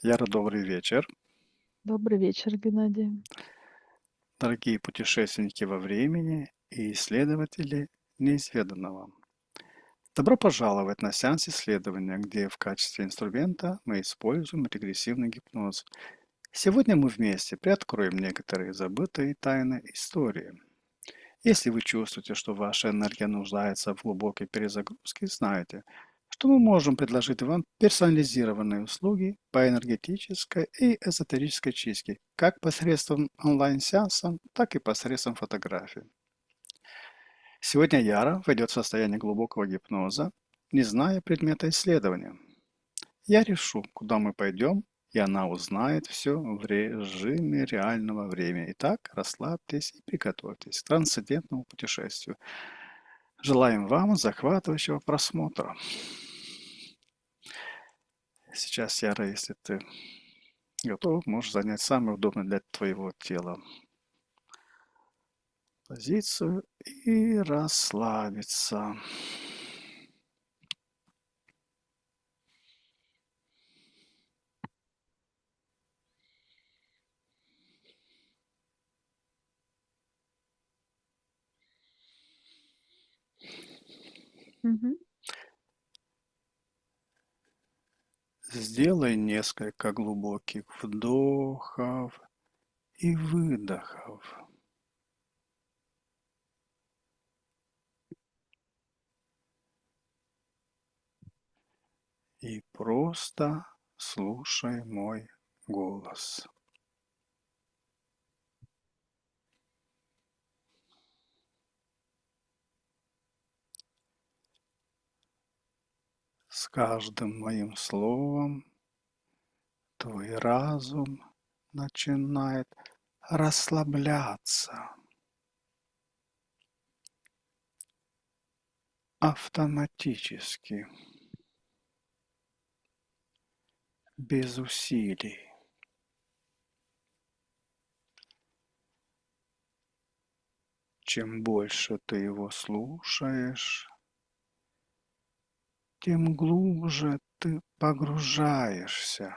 Яра, добрый вечер. Добрый вечер, Геннадий. Дорогие путешественники во времени и исследователи неизведанного. Добро пожаловать на сеанс исследования, где в качестве инструмента мы используем регрессивный гипноз. Сегодня мы вместе приоткроем некоторые забытые тайны истории. Если вы чувствуете, что ваша энергия нуждается в глубокой перезагрузке, знайте, что мы можем предложить вам персонализированные услуги по энергетической и эзотерической чистке, как посредством онлайн-сеанса, так и посредством фотографий. Сегодня Яра войдет в состояние глубокого гипноза, не зная предмета исследования. Я решу, куда мы пойдем, и она узнает все в режиме реального времени. Итак, расслабьтесь и приготовьтесь к трансцендентному путешествию. Желаем вам захватывающего просмотра. Сейчас, Яра, если ты готов, можешь занять самую удобную для твоего тела позицию и расслабиться. Мгм. Сделай несколько глубоких вдохов и выдохов. И просто слушай мой голос. С каждым моим словом твой разум начинает расслабляться автоматически, без усилий. Чем больше ты его слушаешь, тем глубже ты погружаешься.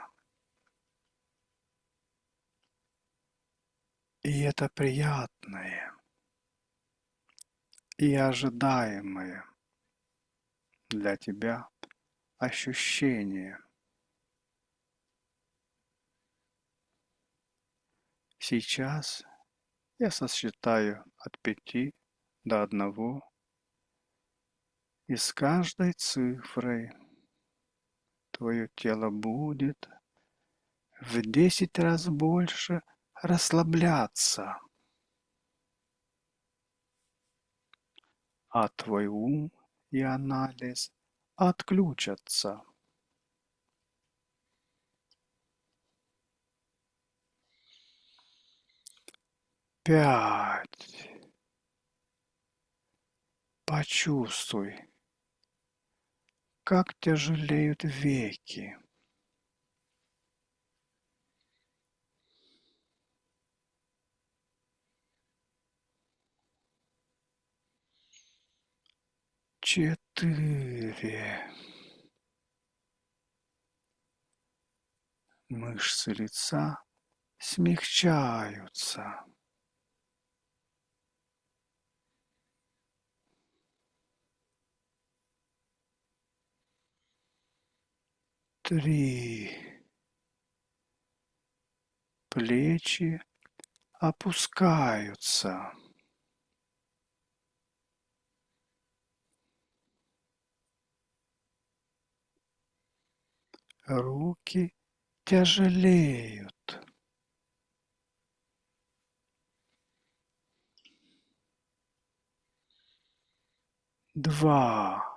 И это приятное и ожидаемое для тебя ощущение. Сейчас я сосчитаю от 5 до 1, и с каждой цифрой твое тело будет в 10 раз больше расслабляться, а твой ум и анализ отключатся. 5. Почувствуй, как тяжелеют веки. 4. Мышцы лица смягчаются. 3. Плечи опускаются. 2. Руки тяжелеют. 2.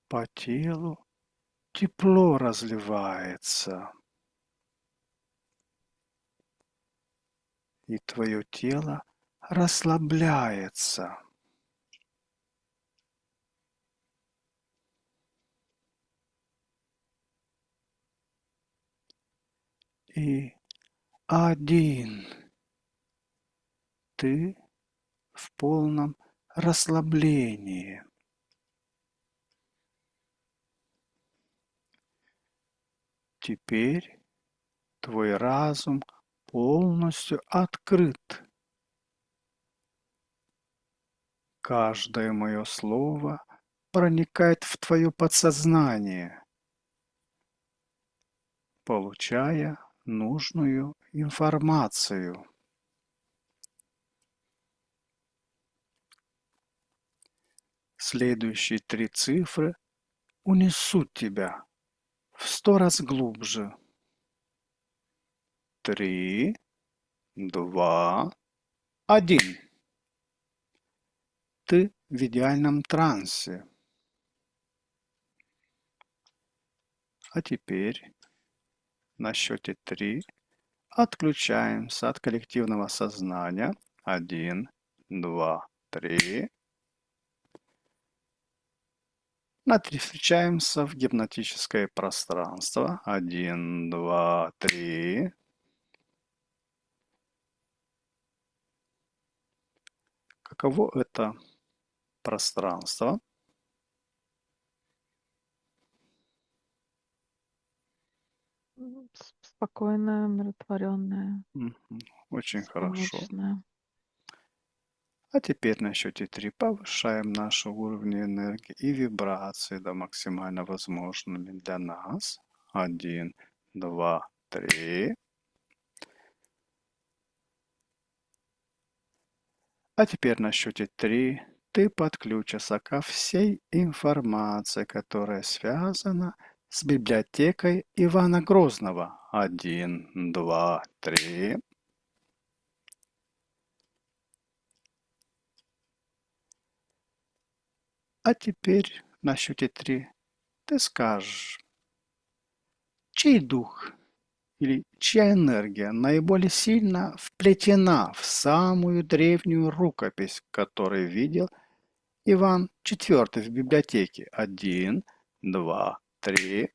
По телу тепло разливается, и твое тело расслабляется. И 1. Ты в полном расслаблении. теперь твой разум полностью открыт. Каждое мое слово проникает в твое подсознание, получая нужную информацию. Следующие 3 цифры унесут тебя в 100 раз глубже. 3, 2, 1. Ты в идеальном трансе. А теперь на счете 3 отключаемся от коллективного сознания. 1, 2, 3. На 3 встречаемся в гипнотическое пространство. 1, 2, 3. Каково это пространство? Спокойная, умиротворенная, Мгм. Очень хорошо. бесконечная. А теперь на счете 3 повышаем наши уровни энергии и вибрации до максимально возможными для нас. 1, 2, 3. А теперь на счете 3 ты подключишься ко всей информации, которая связана с библиотекой Ивана Грозного. 1, 2, 3. А теперь на счете 3 ты скажешь, чей дух или чья энергия наиболее сильно вплетена в самую древнюю рукопись, которую видел Иван IV в библиотеке. 1, 2, 3.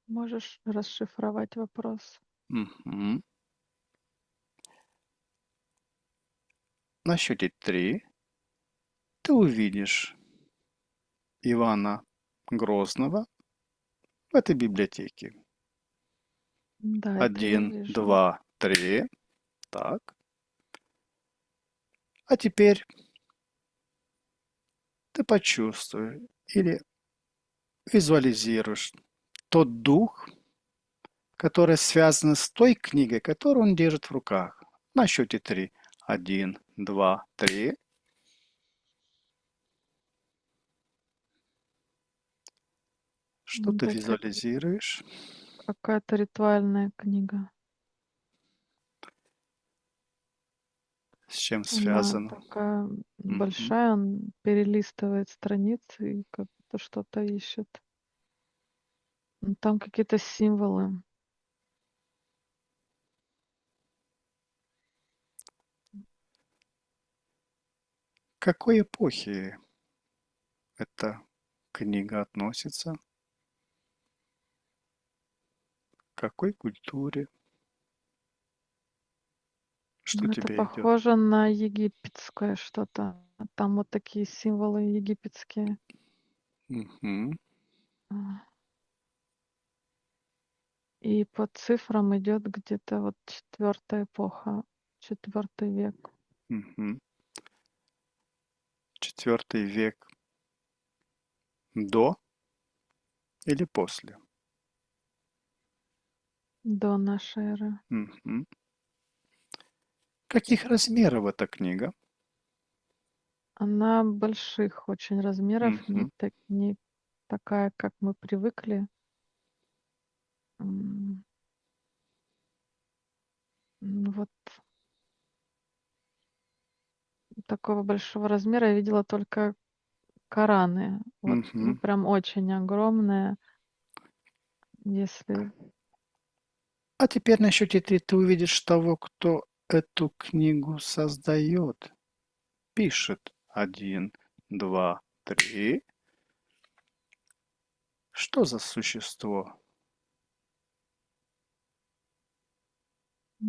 Можешь расшифровать вопрос? Мгм. На счете 3 ты увидишь Ивана Грозного в этой библиотеке. Да, это я 1, вижу. 2, 3. Так. А теперь ты почувствуй или визуализируешь тот дух, который связан с той книгой, которую он держит в руках. На счете 3. 1, 2, 3. Что ты Это визуализируешь? какая-то ритуальная книга. С чем Она связано? такая Мгм. большая, он перелистывает страницы и как будто что-то ищет. Там какие-то символы. К какой эпохе эта книга относится? К какой культуре? Что Это тебе идет? похоже на египетское что-то. Там вот такие символы египетские. Мгм. А, И по цифрам идет где-то вот 4-я эпоха, 4-й век. Мгм. 4 век до или после? До нашей эры. Мгм. Каких размеров эта книга? Она больших очень размеров, Мгм. не такая, как мы привыкли. М, Вот такого большого размера я видела только Кораны. Вот, ну Мгм. прям очень огромные. Если А теперь на счете 3 ты увидишь того, кто эту книгу создает, пишет. 1, 2, 3. Что за существо?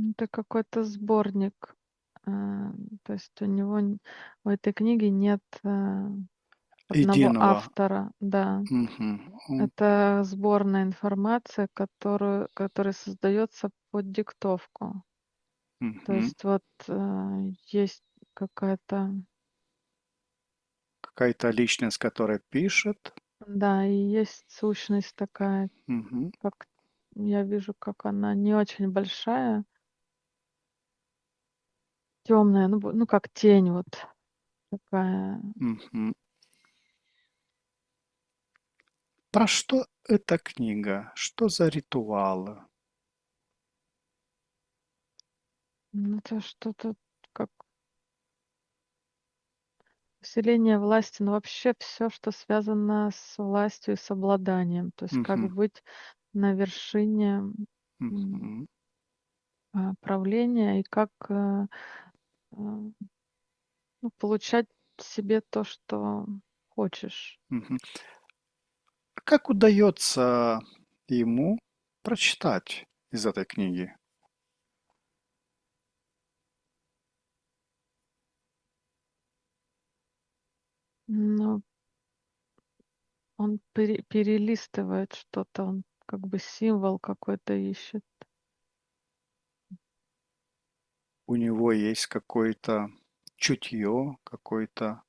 Это какой-то сборник. э, То есть у этой книги нет одного Единого. автора. Да, Мгм. это сборная информация, которая создается под диктовку. То Мгм. есть вот есть какая-то, Какая-то личность, которая пишет. да, и есть сущность такая, Мгм. как я вижу, как она не очень большая, темная, ну как тень вот такая. Мгм. Про что эта книга? Что за ритуалы? Это что-то как усиление власти, но вообще все, что связано с властью и с обладанием. То есть как Мгм. быть на вершине м, Мгм. правления и как ну, получать себе то, что хочешь. Мгм. Как удается ему прочитать из этой книги? Но он перелистывает что-то, он как бы символ какой-то ищет. У него есть какое-то чутье, какой-то...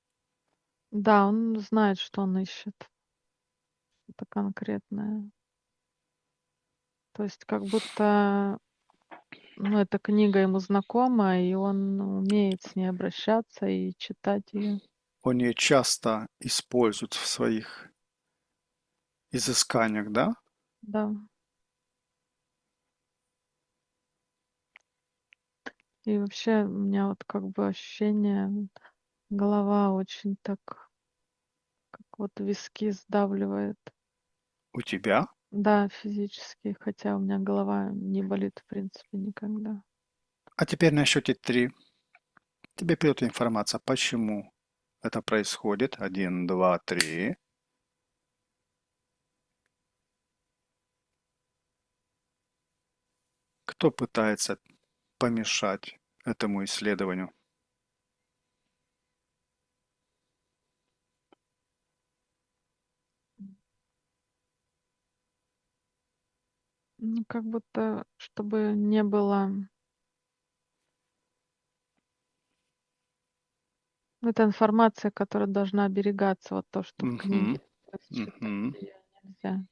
Да, он знает, что он ищет. Это конкретное. То есть как будто, ну, эта книга ему знакома, и он умеет с ней обращаться и читать ее. Он ее часто использует в своих изысканиях, да? Да. И вообще у меня вот как бы ощущение, голова очень так, как вот виски сдавливает. У тебя? Да, физически, хотя у меня голова не болит в принципе никогда. А теперь на счете три. Тебе придет информация, почему это происходит. Один, два, три. Кто пытается помешать этому исследованию? Ну, как будто, чтобы не было... Ну, это информация, которая должна оберегаться, вот то, что в Мгм. книге. То есть читать Мгм. ее нельзя.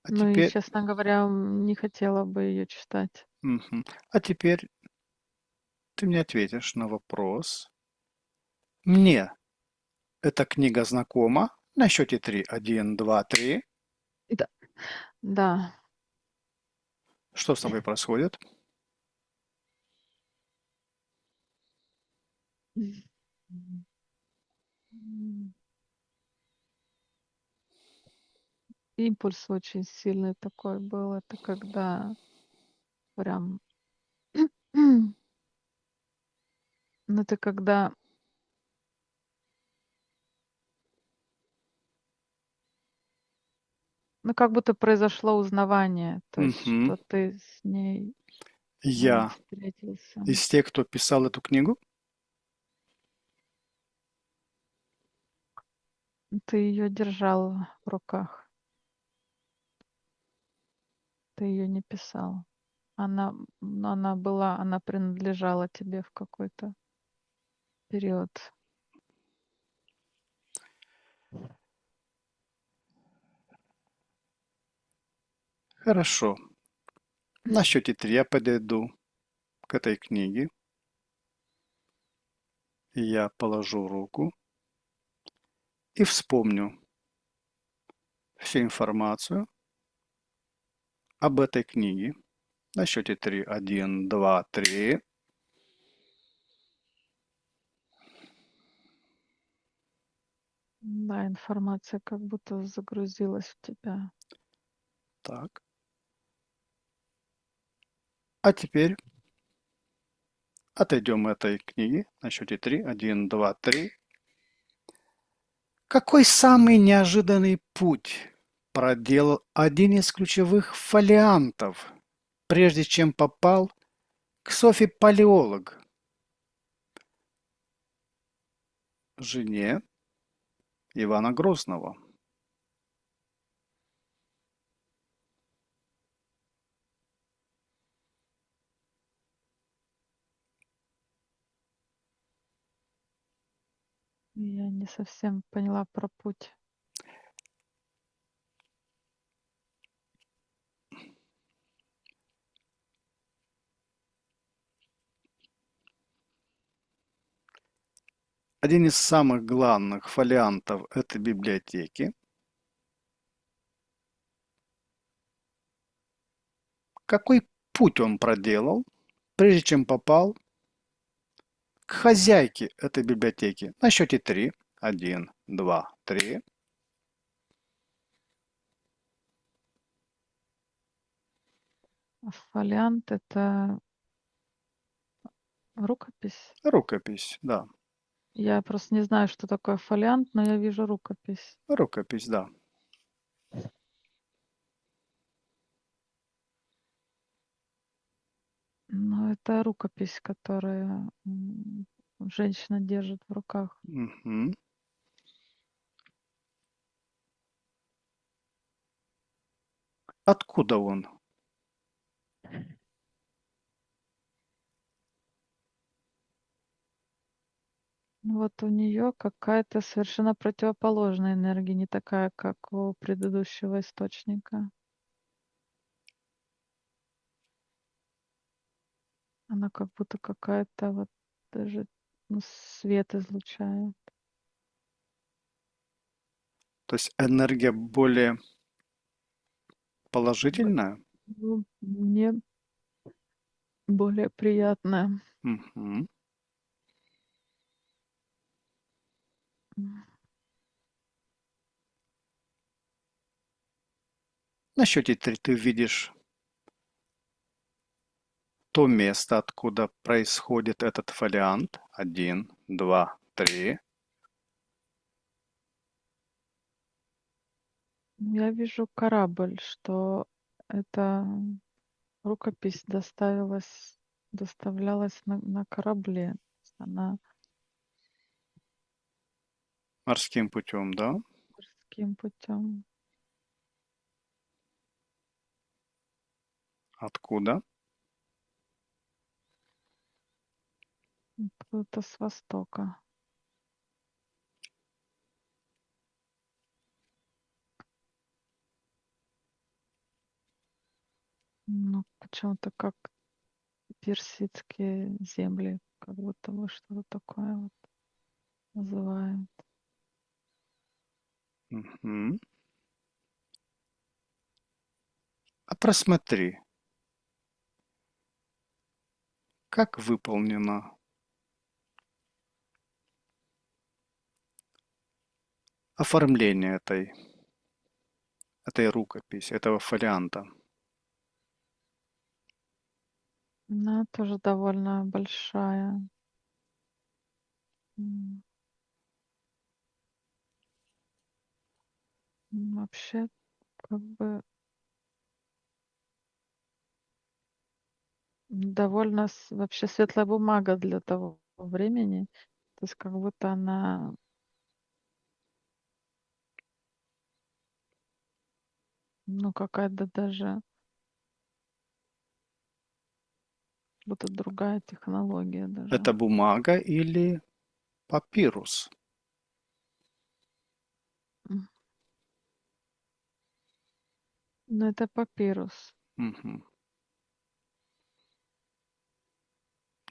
А Ну и, теперь, честно говоря, не хотела бы ее читать. мгм. А теперь ты мне ответишь на вопрос. Мне эта книга знакома. На счете три. Один, два, три. Да. Да. Что с тобой происходит? М. Импульс очень сильный такой был. Это когда прям... Ну, это когда, ну, как будто произошло узнавание, то есть, Мгм. что ты с ней Я встретился. из тех, кто писал эту книгу. Ты ее держал в руках, ты ее не писал. Она принадлежала тебе в какой-то период. Хорошо. На счете три я подойду к этой книге. И я положу руку и вспомню всю информацию об этой книге. На счете три. Один, два, три. Да, информация как будто загрузилась в тебя. Так. А теперь отойдем от этой книги. На счете три. Один, два, три. Какой самый неожиданный путь проделал один из ключевых фолиантов, прежде чем попал к Софье Палеолог, жене Ивана Грозного. Я не совсем поняла про путь. Один из самых главных фолиантов этой библиотеки. Какой путь он проделал, прежде чем попал к хозяйке этой библиотеки? На счете 3. 1, 2, 3. Фолиант — это рукопись. Рукопись, да. Я просто не знаю, что такое фолиант, но я вижу рукопись. Рукопись, да. Но это рукопись, которую женщина держит в руках. Мгм. Откуда он? Ну, вот у нее какая-то совершенно противоположная энергия, не такая, как у предыдущего источника. Она как будто какая-то вот даже свет излучает. То есть энергия более Б- положительная? ну, мне более приятная. Мгм. М, На счете 3 ты видишь то место, откуда происходит этот фолиант. 1, 2, 3. Я вижу корабль, что эта рукопись доставлялась на корабле. То есть она Морским путем, да? морским путем, Откуда? откуда-то с востока. Ну, почему-то как персидские земли, как будто бы что-то такое вот называют. Мгм. А просмотри, как выполнено оформление этой рукописи, этого фолианта. Она тоже довольно большая. М, Вообще, как бы довольно вообще светлая бумага для того времени. То есть как будто она, ну, какая-то даже, будто другая технология даже. Это бумага или папирус? М. Ну, это папирус. Мгм.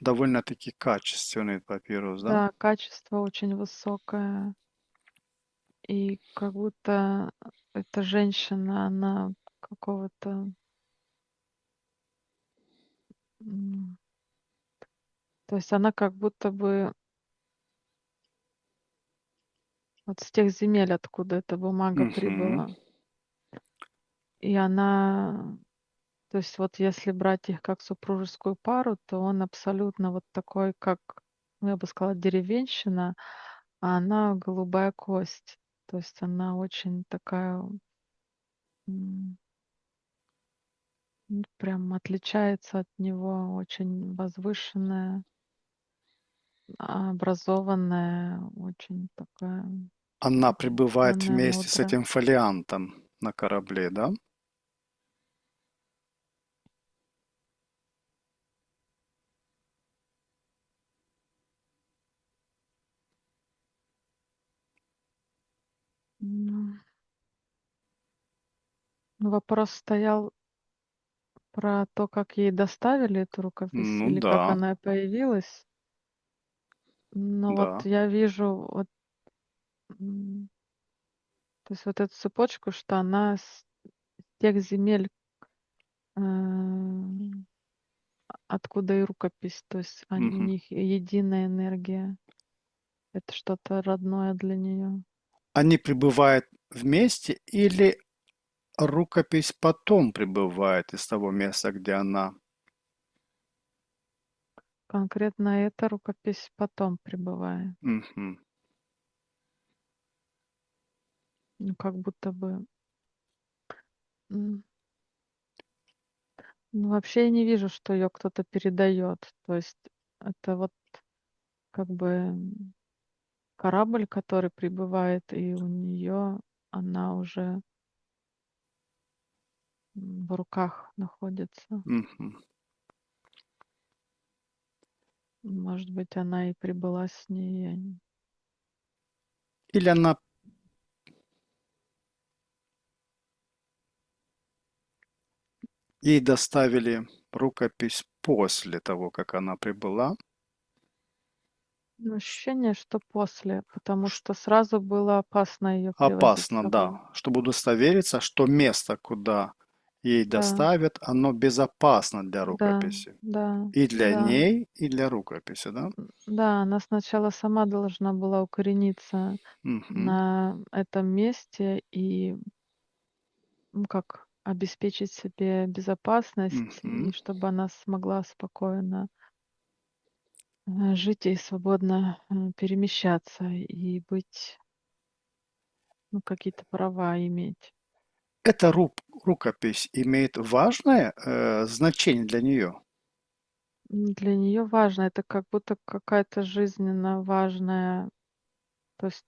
Довольно-таки качественный папирус, да? Да, качество очень высокое. И как будто эта женщина, она какого-то, м, то есть она как будто бы вот с тех земель, откуда эта бумага Мгм. прибыла. И она, то есть вот если брать их как супружескую пару, то он абсолютно вот такой, как, ну, я бы сказала, деревенщина, а она голубая кость. То есть она очень такая м, прям отличается от него, очень возвышенная, образованная, очень такая Она пребывает умная, вместе с мудрая. этим фолиантом на корабле, да? М, Вопрос стоял про то, как ей доставили эту рукопись Ну или как да, она появилась. Но вот да. я вижу вот, м, то есть вот эту цепочку, что она с тех земель, м, откуда и рукопись, то есть у Мгм. них единая энергия. Это что-то родное для нее. Они пребывают вместе или рукопись потом прибывает из того места, где она? Конкретно эта рукопись потом прибывает. Мгм. Ну, как будто бы, м, ну, вообще я не вижу, что ее кто-то передает. То есть это вот как бы корабль, который прибывает, и у нее она уже в руках находится. Мгм. Может быть, она и прибыла с ней. Или она ей доставили рукопись после того, как она прибыла? Ну, ощущение, что после, потому Ш- что сразу было опасно ее привозить с Опасно, собой. да, чтобы удостовериться, что место, куда ей Да, доставят, оно безопасно для да, рукописи. да, И для да. ней, и для рукописи, да? Да, она сначала сама должна была укорениться Мгм. на этом месте и, ну, как обеспечить себе безопасность, Мгм. и чтобы она смогла спокойно жить и свободно перемещаться и быть, ну, какие-то права иметь. Эта рукопись имеет важное значение для нее. Для нее важно, это как будто какая-то жизненно важная, то есть,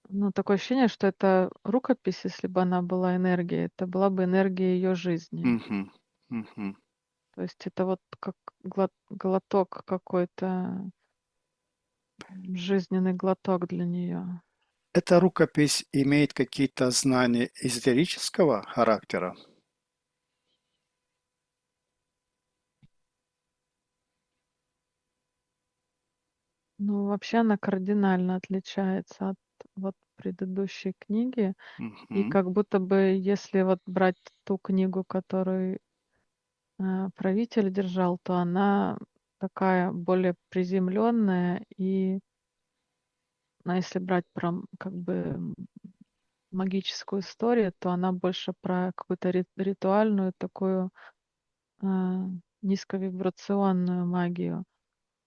ну, такое ощущение, что это рукопись, если бы она была энергией, это была бы энергия ее жизни. Мгм. Мгм. То есть это вот как глоток какой-то, жизненный глоток для нее. Эта рукопись имеет какие-то знания эзотерического характера? Ну, вообще она кардинально отличается от вот предыдущей книги. И Мгм. как будто бы, если вот брать ту книгу, которую, правитель держал, то она такая более приземленная. И, ну, если брать про, как бы, магическую историю, то она больше про какую-то ритуальную такую, а, низковибрационную магию.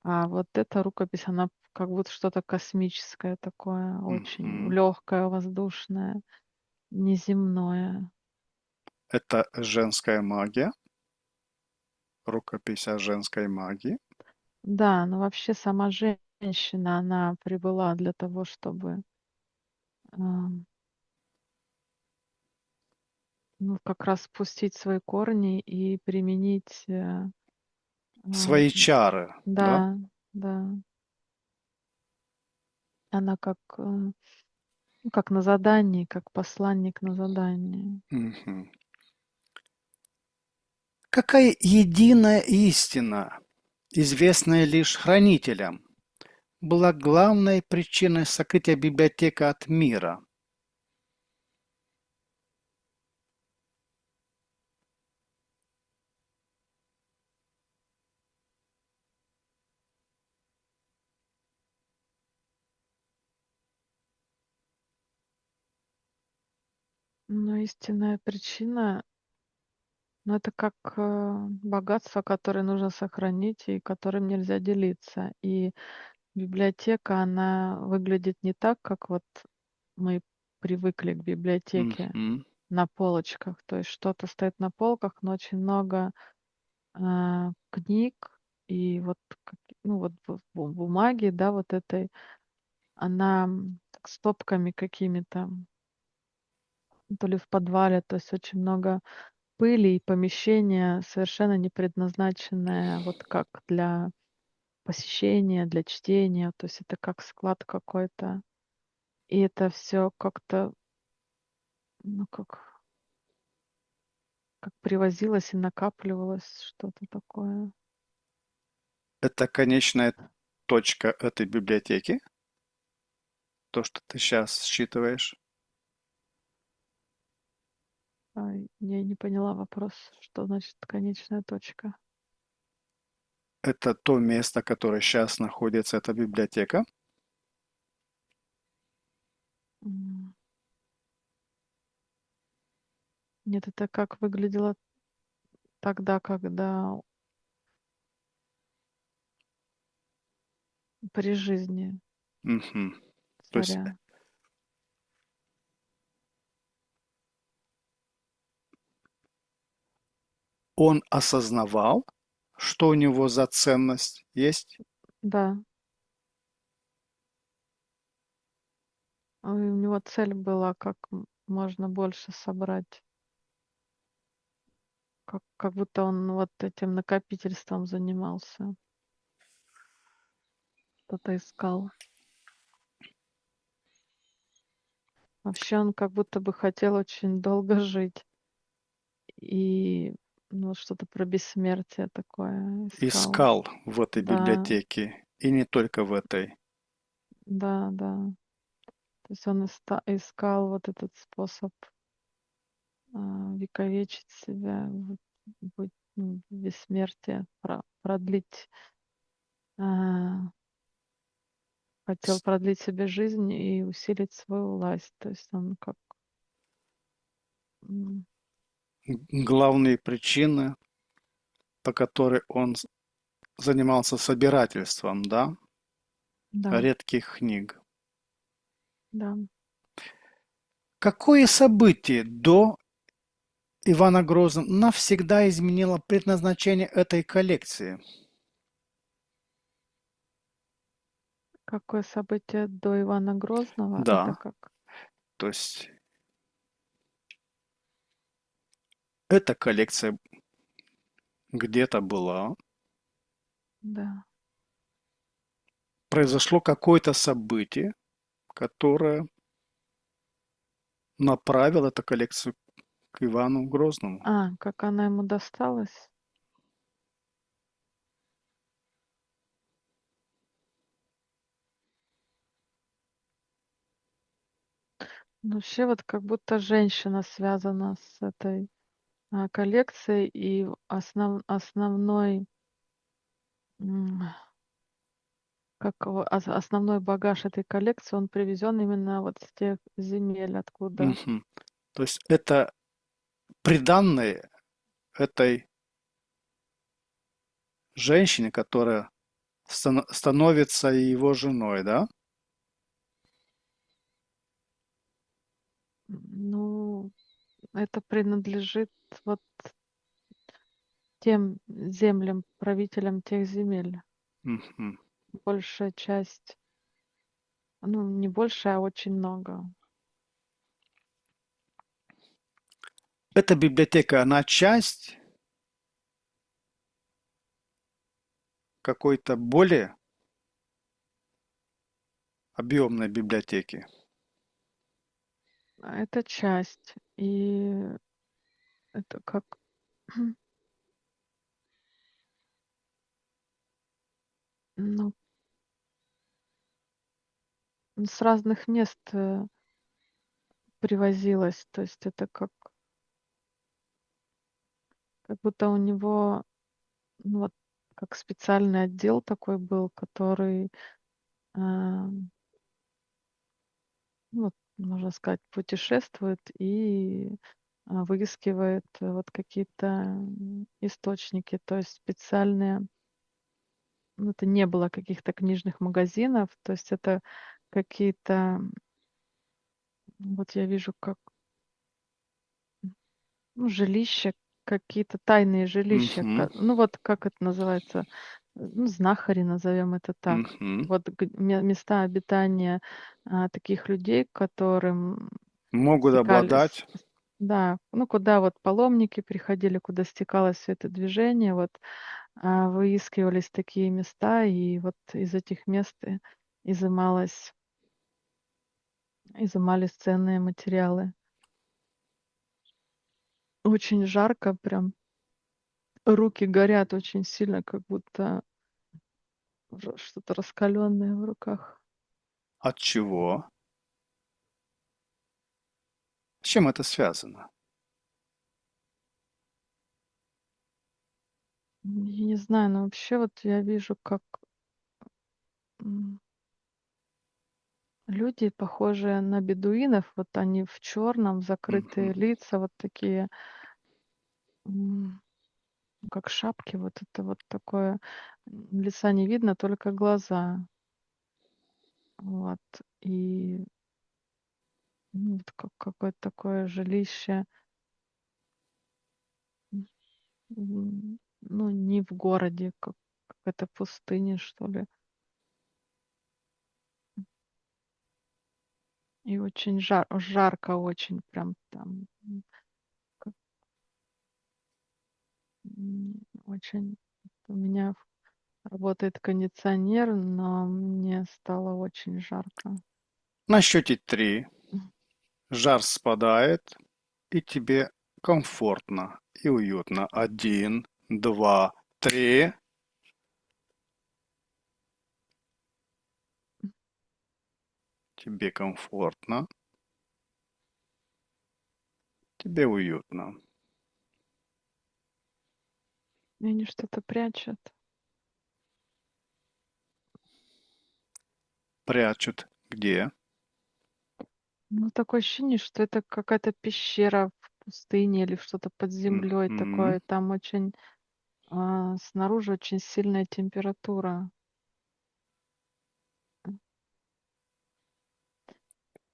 А вот эта рукопись, она как будто что-то космическое такое, очень Мгм. легкое, воздушное, неземное. Это женская магия, рукопись о женской магии. Да, но вообще сама женщина, она прибыла для того, чтобы, а, ну, как раз спустить свои корни и применить, а, Свои чары, да? да, да, она как, ну, как на задании, как посланник на задании. Мгм. Какая единая истина, известная лишь хранителям, была главной причиной сокрытия библиотеки от мира? Но истинная причина, ну, это как, богатство, которое нужно сохранить и которым нельзя делиться. И библиотека, она выглядит не так, как вот мы привыкли к библиотеке. Мгм. на полочках. То есть что-то стоит на полках, но очень много книг и вот, ну вот бумаги, да, вот этой, она так стопками какими-то, то ли в подвале, то есть очень много пыли и помещение совершенно не предназначенное вот как для посещения, для чтения, то есть это как склад какой-то. И это все как-то, ну как привозилось и накапливалось, что-то такое. Это конечная точка этой библиотеки, то, что ты сейчас считываешь. Я не поняла вопрос, что значит конечная точка. Это то место, которое сейчас находится, эта библиотека. М. Нет, это как выглядело тогда, когда при жизни Мгм. То есть царя. он осознавал, что у него за ценность есть, Да, и у него цель была как можно больше собрать, как будто он вот этим накопительством занимался, что-то искал. Вообще он как будто бы хотел очень долго жить и, ну, что-то про бессмертие такое искал. искал в этой Да, библиотеке, и не только в этой. да, да. То есть он искал вот этот способ вековечить себя, вот, быть, ну, бессмертие, продлить, а, хотел С- продлить себе жизнь и усилить свою власть. То есть он как, м, Главные причины, по которой он занимался собирательством, да, да, редких книг. да. Какое событие до Ивана Грозного навсегда изменило предназначение этой коллекции? Какое событие до Ивана Грозного? Это Да, как? то есть эта коллекция где-то была, Да. произошло какое-то событие, которое направило эту коллекцию к Ивану Грозному. Как она ему досталась? Ну, вообще вот как будто женщина связана с этой коллекцией, и основной, м, основной багаж этой коллекции, он привезен именно вот с тех земель, откуда, Мгм. То есть это приданное этой женщине, которая становится его женой, да? ну, это принадлежит вот тем землям, правителям тех земель. Мгм. Большая часть, ну, не большая, а очень много. Эта библиотека, она часть какой-то более объемной библиотеки. Это часть. И это как, ну, с разных мест привозилось. То есть это как будто у него, ну, вот как специальный отдел такой был, который, а, ну, вот, можно сказать, путешествует и выискивает вот какие-то источники, то есть специальные, ну, это не было каких-то книжных магазинов, то есть это какие-то, вот я вижу, как ну, жилища, какие-то тайные жилища. Мгм. Ну, вот как это называется? Ну, знахари, назовем это так. Мгм. Вот места обитания таких людей, к которым Могут стекались, обладать. да, ну, куда вот паломники приходили, куда стекалось все это движение, вот выискивались такие места, и вот из этих мест изымалось, изымались ценные материалы. Очень жарко, прям руки горят очень сильно, как будто что-то раскаленное в руках. От чего? С чем это связано? Я не знаю, но вообще вот я вижу, как м, люди, похожие на бедуинов, вот они в черном, закрытые Мгм. лица, вот такие, м, как шапки, вот это вот такое, лица не видно, только глаза. Вот. И вот какое-то такое жилище, ну, не в городе, как какая-то пустыня, что ли. И очень жарко очень прям там. Как, очень у меня работает кондиционер, но мне стало очень жарко. На счете 3 М, жар спадает, и тебе комфортно и уютно. Один, два, три. Тебе комфортно, тебе уютно. И они что-то прячут. Прячут где? Ну, такое ощущение, что это какая-то пещера в пустыне или что-то под землей Мгм. такое. Там очень снаружи очень сильная температура.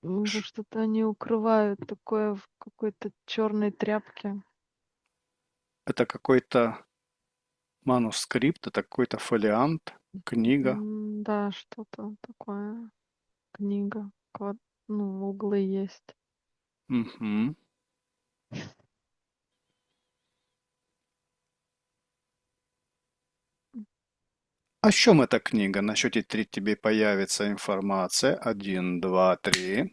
Вот что-то они укрывают такое в какой-то черной тряпке. Это какой-то манускрипт, это какой-то фолиант, книга. Да, что-то такое. Книга. Ну, углы есть. Мгм. О чем эта книга? На счете 3 тебе появится информация. Один, два, три.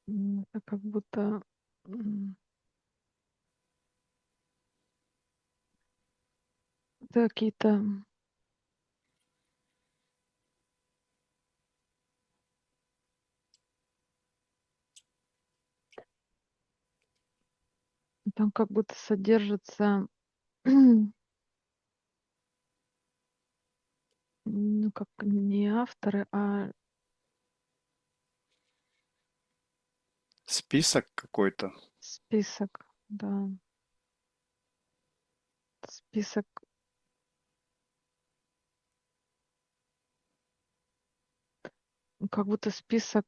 Это как будто м, это какие-то там как будто содержится, ну, как не авторы, а Список какой-то. список, да, список, как будто список,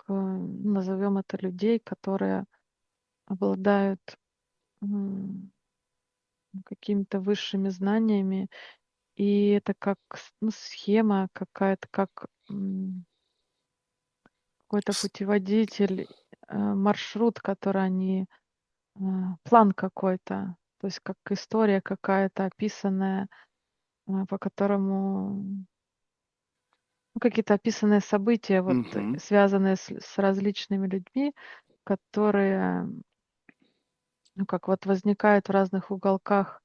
назовем это людей, которые обладают м, какими-то высшими знаниями, и это как ну, схема какая-то, как какой-то С- путеводитель, маршрут, который они, план какой-то, то есть как история какая-то описанная, по которому ну, какие-то описанные события, вот, Мгм. связанные с различными людьми, которые, ну, как вот возникают в разных уголках,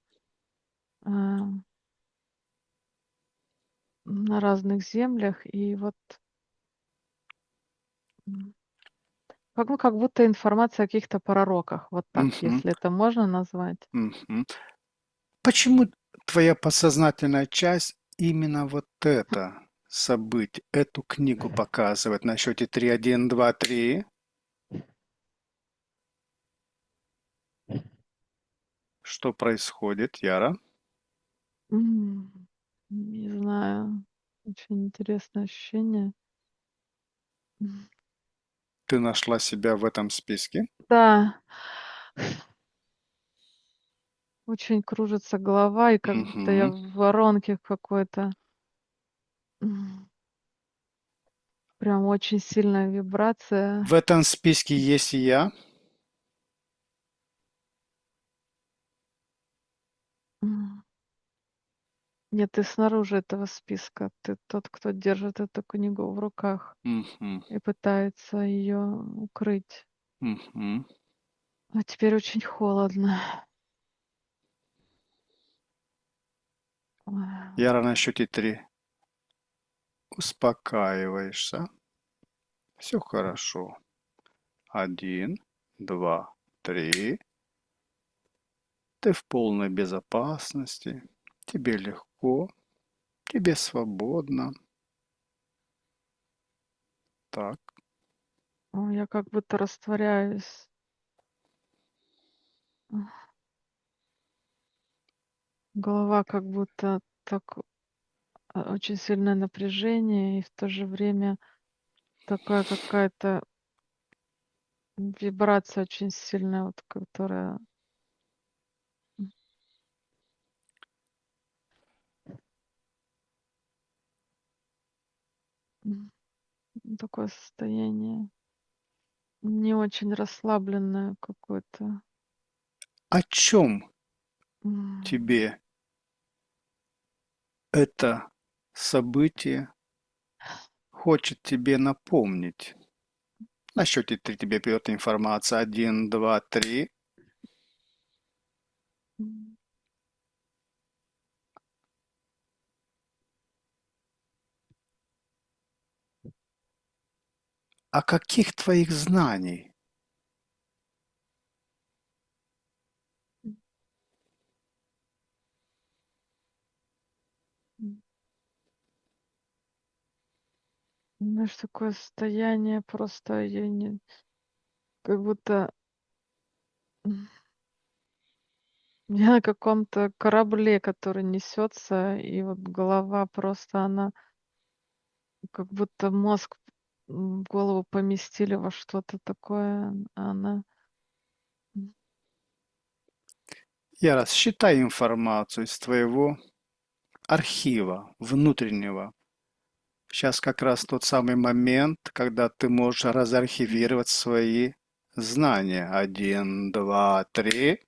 а, на разных землях. И вот, м, ну, как будто информация о каких-то пророках, вот так, Мгм. если это можно назвать. Мгм. Почему твоя подсознательная часть именно вот это событие, эту книгу показывает на счете 3, 1, 2, 3? Что происходит, Яра? М, Не знаю. Очень интересное ощущение. М, Ты нашла себя в этом списке? Да, очень кружится голова, и как будто я Мгм. в воронке какой-то. М, Прям очень сильная В вибрация. этом списке есть и я. М, Нет, ты снаружи этого списка. Ты тот, кто держит эту книгу в руках Мгм. и пытается ее укрыть. Мгм. А теперь очень холодно. Ой. Яра, на счете 3 успокаиваешься. Все хорошо. Один, два, три. Ты в полной безопасности. Тебе легко. Тебе свободно. Так. Ой, я как будто растворяюсь. Голова как будто так очень сильное напряжение, и в то же время такая какая-то вибрация очень сильная, вот, которая м, такое состояние не очень расслабленное какое-то. О чем М, тебе это событие хочет тебе напомнить? На счете 3 тебе придет информация. Один, два, три. м, О каких твоих знаний? м. Знаешь, такое состояние просто я не как будто м, я на каком-то корабле, который несется, и вот голова просто она как будто мозг, в голову поместили во что-то такое, а она м, Я рассчитай информацию из твоего архива внутреннего. Сейчас как раз тот самый момент, когда ты можешь м, разархивировать свои знания. Один, два, три.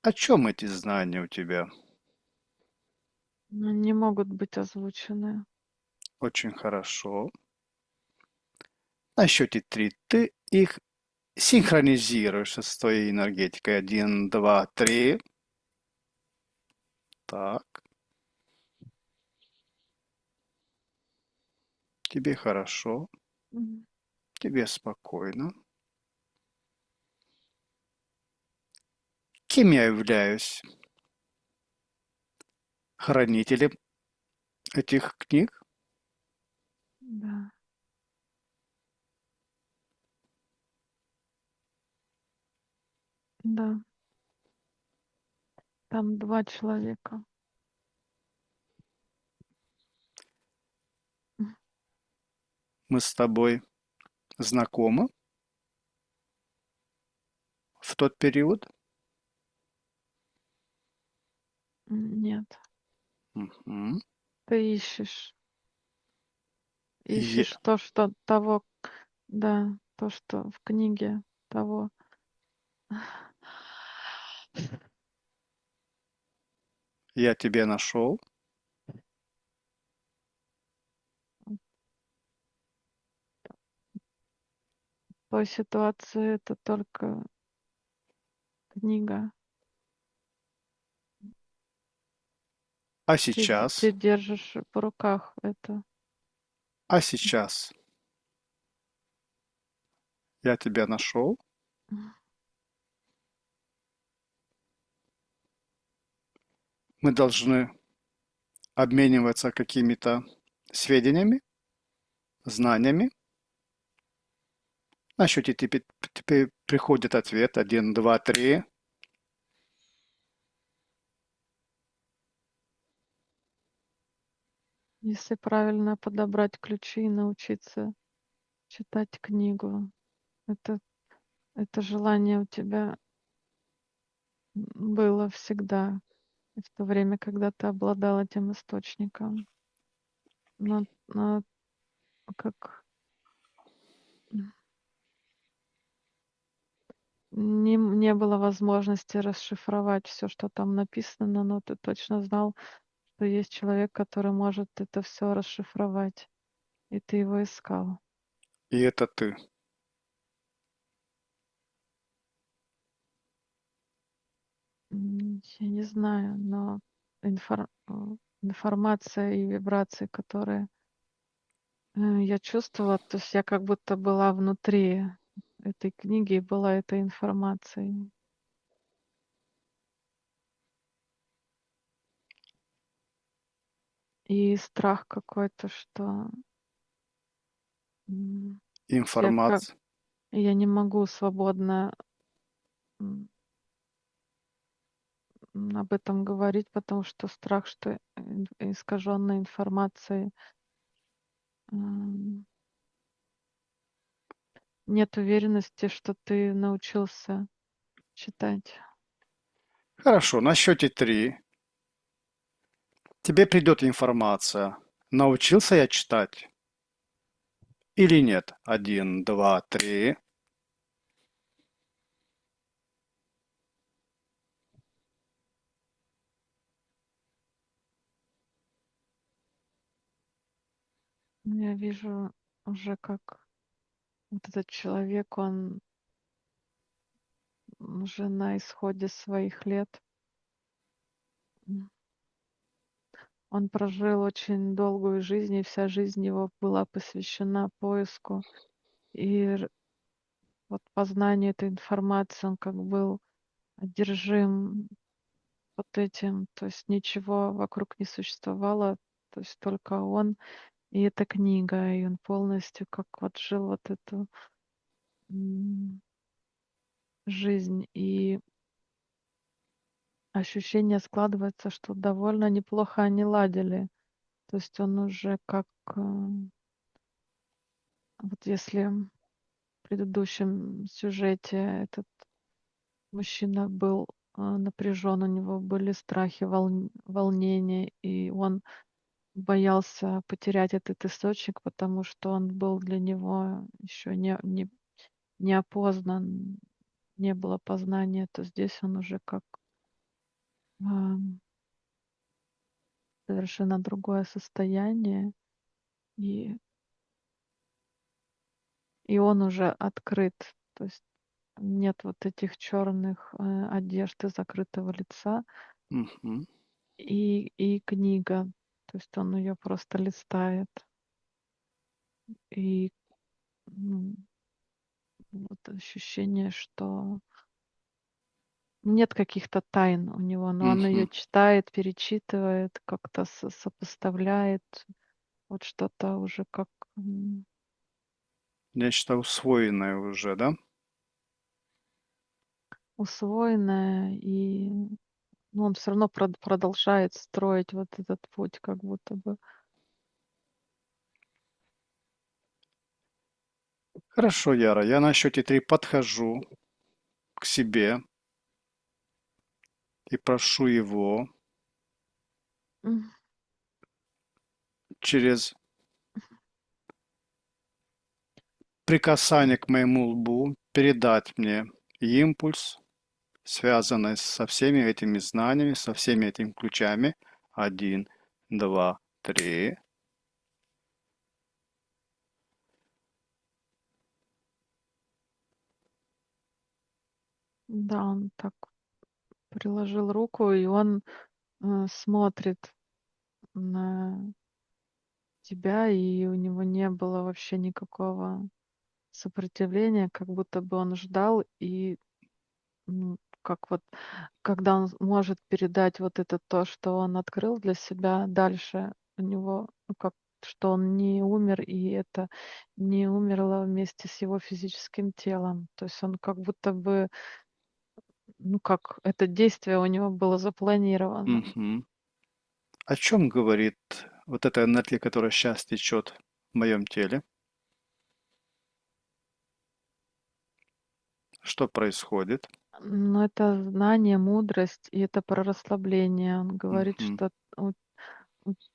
О чем эти знания у тебя? ну, не могут быть озвучены. Очень хорошо. На счете 3 ты их синхронизируешь со своей энергетикой. Один, два, три. Так, тебе хорошо, М, тебе спокойно. Кем я являюсь? Хранителем этих книг? Да, да, там 2 человека. М, Мы с тобой знакомы в тот период? Нет, Мгм. ты ищешь. Я, Ищешь то, что того, да, то, что в книге того. я тебя нашел. В той ситуации это только книга. А Ты сейчас? держишь в руках это. А сейчас я тебя нашел. Мы должны обмениваться какими-то сведениями, знаниями. На счете теперь приходит ответ. 1, 2, 3. Если правильно подобрать ключи и научиться читать книгу, это, это желание у тебя было всегда, в то время, когда ты обладал этим источником. Но как не было возможности расшифровать все, что там написано, но ты точно знал, что есть человек, который может это все расшифровать, и ты его искал. И это ты. Я не знаю, но инфор э, информация и вибрации, которые, я чувствовала, то есть я как будто была внутри этой книги и была этой информацией. И страх какой-то, что, я как Информация. я не могу свободно, м, об этом говорить, потому что страх, что искаженной информации, м, нет уверенности, что ты научился читать. Хорошо, на счете 3. Тебе придет информация. Научился я читать или нет? 1, 2, 3. Я вижу уже, как вот этот человек, он уже на исходе своих лет. М, Он прожил очень долгую жизнь, и вся жизнь его была посвящена поиску и вот познанию этой информации. Он как был одержим вот этим, то есть ничего вокруг не существовало, то есть только он и эта книга, и он полностью как вот жил вот эту, м, жизнь. И ощущение складывается, что довольно неплохо они ладили. То есть он уже как, вот если в предыдущем сюжете этот мужчина был, напряжен, у него были страхи, волнения, и он боялся потерять этот источник, потому что он был для него еще не опознан, не было познания, то здесь он уже как, ам, совершенно другое состояние, и и он уже открыт. То есть нет вот этих черных, одежд и закрытого лица, Мгм. и книга. То есть он ее просто листает. И, ну, вот ощущение, что нет каких-то тайн у него, но он ее Мгм. читает, перечитывает, как-то сопоставляет. Вот что-то уже как, Нечто усвоенное уже, да? усвоенное, и, ну, он все равно продолжает строить вот этот путь, как будто бы. Хорошо, Яра, я на счете 3 подхожу к себе и прошу его М, через прикасание к моему лбу передать мне импульс, связанный со всеми этими знаниями, со всеми этими ключами. 1, 2, 3. Да, он так приложил руку, и он, смотрит на тебя, и у него не было вообще никакого сопротивления, как будто бы он ждал, и, как вот, когда он может передать вот это то, что он открыл для себя дальше, у него, ну, как что он не умер, и это не умерло вместе с его физическим телом. То есть он как будто бы, ну как, это действие у него было запланировано. Мгм. О чем говорит вот эта энергия, которая сейчас течет в моем теле? Что происходит? Но это знание, мудрость, и это про расслабление. Он говорит, Мгм. что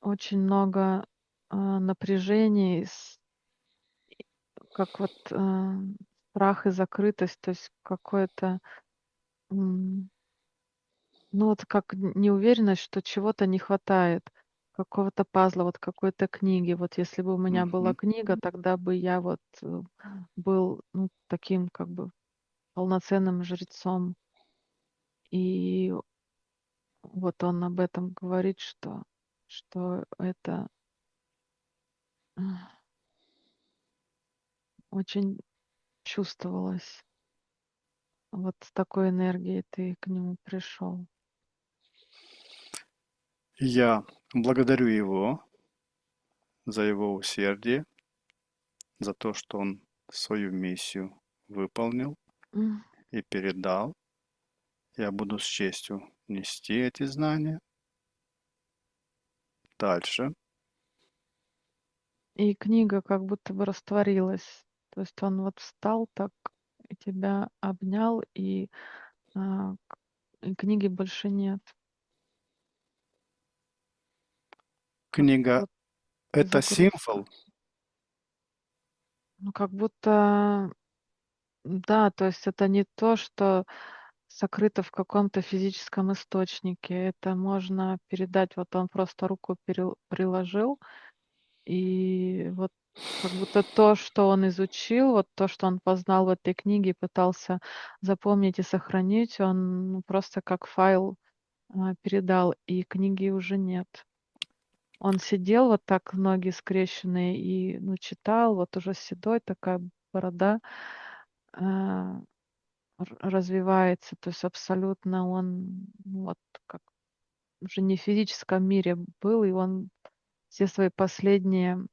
очень много напряжений, как вот страх и закрытость, то есть какое-то, м, ну вот как неуверенность, что чего-то не хватает, какого-то пазла, вот какой-то книги. Вот если бы у меня была Мгм. книга, тогда бы я вот был, ну, таким как бы полноценным жрецом. И вот он об этом говорит, что это очень чувствовалось. Вот с такой энергией ты к нему пришел. Я благодарю его за его усердие, за то, что он свою миссию выполнил М. и передал. Я буду с честью нести эти знания дальше. И книга как будто бы растворилась. То есть он вот встал так и тебя обнял, и книги больше нет. Как Книга– вот это загрузка. символ. Ну, как будто, да, то есть это не то, что сокрыто в каком-то физическом источнике. Это можно передать. Вот он просто руку приложил, и вот как будто то, что он изучил, вот то, что он познал в этой книге, пытался запомнить и сохранить, он, ну, просто как файл передал, и книги уже нет. Он сидел вот так, ноги скрещенные, и, ну, читал, вот уже седой, такая борода а, развивается, то есть абсолютно он, ну, вот как уже не в физическом мире был, и он все свои последние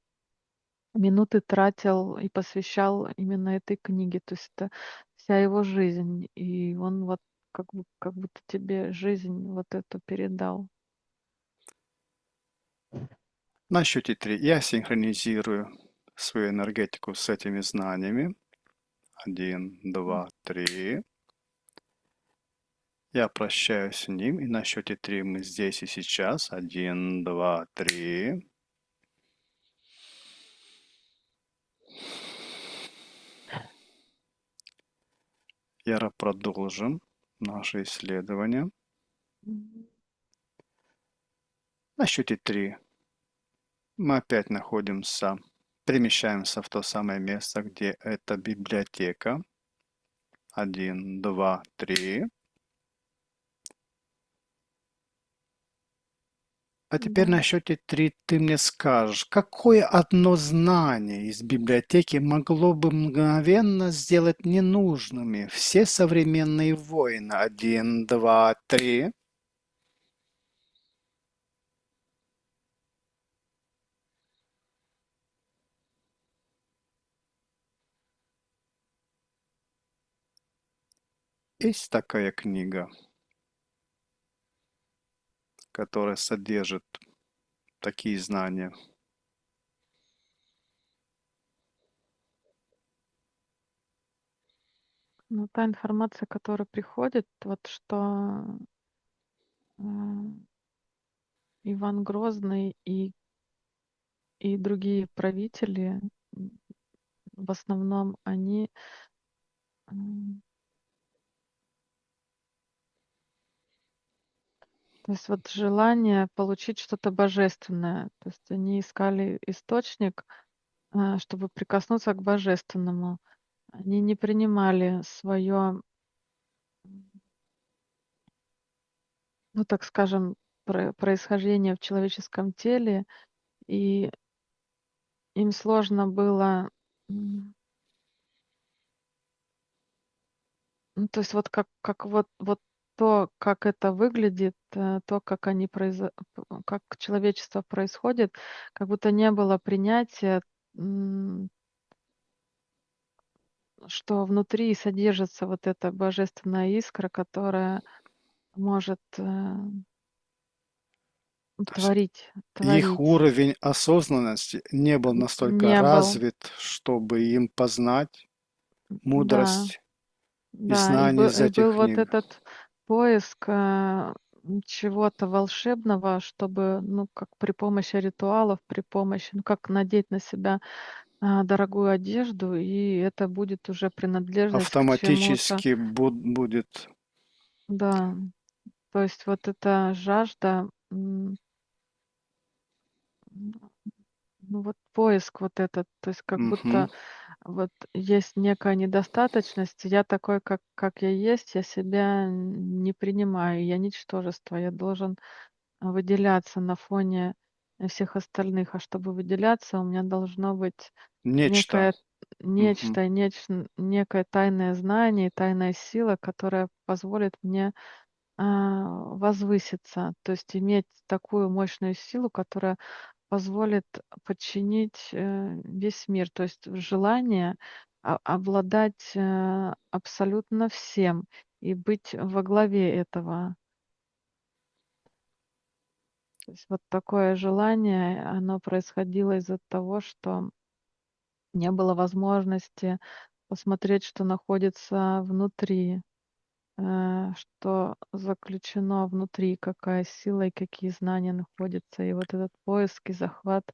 минуты тратил и посвящал именно этой книге. То есть это вся его жизнь. И он вот как будто тебе жизнь вот эту передал. На счете 3 я синхронизирую свою энергетику с этими знаниями. Один, два, три. Я прощаюсь с ним, и на счете 3 мы здесь и сейчас. Один, два, три. Яро продолжим наше исследование. Мгм. На счете 3 мы опять находимся, перемещаемся в то самое место, где эта библиотека. Один, два, три. А теперь Да. на счете 3 ты мне скажешь, какое одно знание из библиотеки могло бы мгновенно сделать ненужными все современные войны? Один, два, три. Есть такая книга, которая содержит такие знания. Но та информация, которая приходит, вот что э, Иван Грозный и другие правители, в основном они м, то есть вот желание получить что-то божественное. То есть они искали источник, чтобы прикоснуться к божественному. Они не принимали свое, ну, так скажем, происхождение в человеческом теле, и им сложно было, ну, то есть вот как вот то, как это выглядит, то, как как человечество происходит, как будто не было принятия, м, что внутри содержится вот эта божественная искра, которая может, То есть творить их творить. уровень осознанности не был настолько Не был. развит, чтобы им познать Да, мудрость и да, знания из и этих был вот книг. этот поиск, чего-то волшебного, чтобы, ну, как при помощи ритуалов, при помощи, ну, как надеть на себя, дорогую одежду, и это будет уже принадлежность к чему-то. Автоматически будет. Да, то есть вот эта жажда, ну, вот поиск вот этот, то есть как Мгм. будто вот есть некая недостаточность. Я такой, как я есть, я себя не принимаю, я ничтожество, я должен выделяться на фоне всех остальных. А чтобы выделяться, у меня должно быть Нечто. некое Мгм. некое тайное знание, тайная сила, которая позволит мне возвыситься, то есть иметь такую мощную силу, которая позволит подчинить, весь мир. То есть желание обладать, абсолютно всем и быть во главе этого. То есть вот такое желание, оно происходило из-за того, что не было возможности посмотреть, что находится внутри, что заключено внутри, какая сила и какие знания находятся. И вот этот поиск и захват,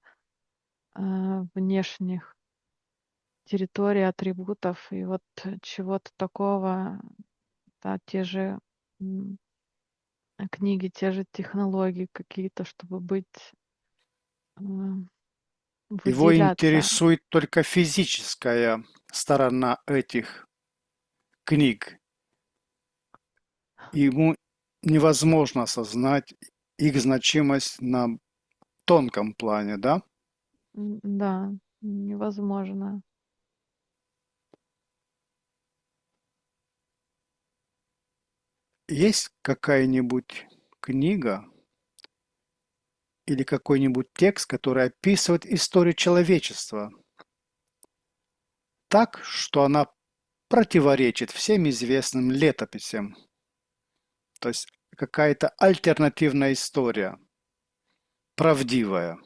внешних территорий, атрибутов и вот чего-то такого, да, те же, м, книги, те же технологии какие-то, чтобы быть, м, Его выделяться. интересует только физическая сторона этих книг. Ему невозможно осознать их значимость на тонком плане, да? Да, невозможно. Есть какая-нибудь книга или какой-нибудь текст, который описывает историю человечества так, что она противоречит всем известным летописям? То есть какая-то альтернативная история, правдивая.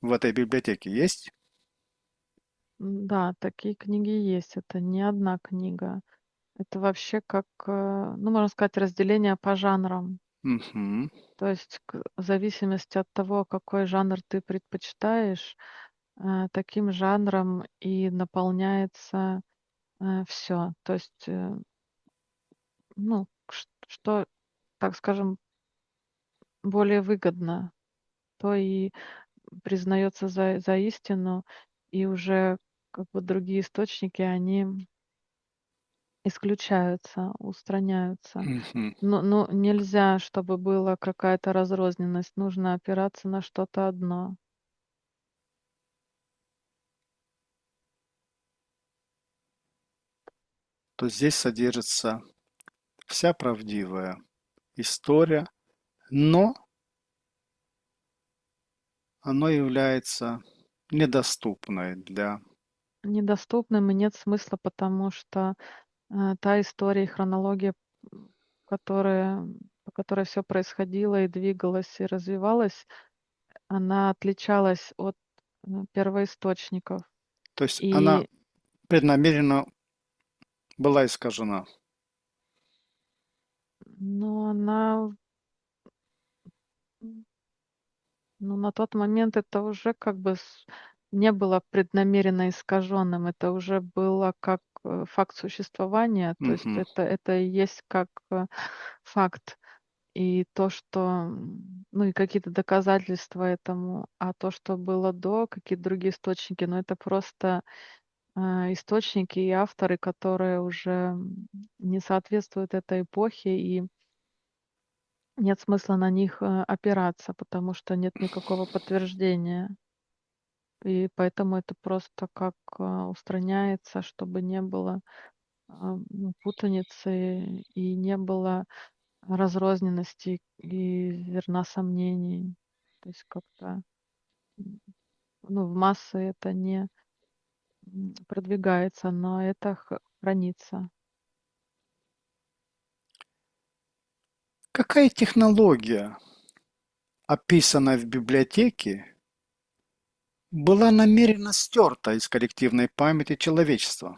В этой библиотеке есть? Да, такие книги есть. Это не одна книга. Это вообще как, ну, можно сказать, разделение по жанрам. Мгм. То есть в зависимости от того, какой жанр ты предпочитаешь, таким жанром и наполняется все. То есть, ну, что, так скажем, более выгодно, то и признается за истину, и уже как бы другие источники, они исключаются, устраняются. Мгм. Но нельзя, чтобы была какая-то разрозненность, нужно опираться на что-то одно. То здесь содержится вся правдивая история, но оно является недоступной для... Недоступным и нет смысла, потому что, та история и хронология, которая по которой все происходило и двигалось, и развивалось, она отличалась от, первоисточников. То есть она И, преднамеренно была искажена. ну, м, ну, на тот момент это уже как бы не было преднамеренно искаженным, это уже было как, факт существования, то есть Мгм. это и есть как, факт. И то, что, ну, и какие-то доказательства этому, а то, что было до, какие-то другие источники, ну, это просто, источники и авторы, которые уже, не соответствуют этой эпохе, и нет смысла на них, опираться, потому что нет никакого подтверждения. И поэтому это просто как, устраняется, чтобы не было, путаницы и не было разрозненности и зерна сомнений. То есть как-то, м, ну, в массы это не продвигается, но это хранится. Какая технология, описанная в библиотеке, была намеренно стерта из коллективной памяти человечества?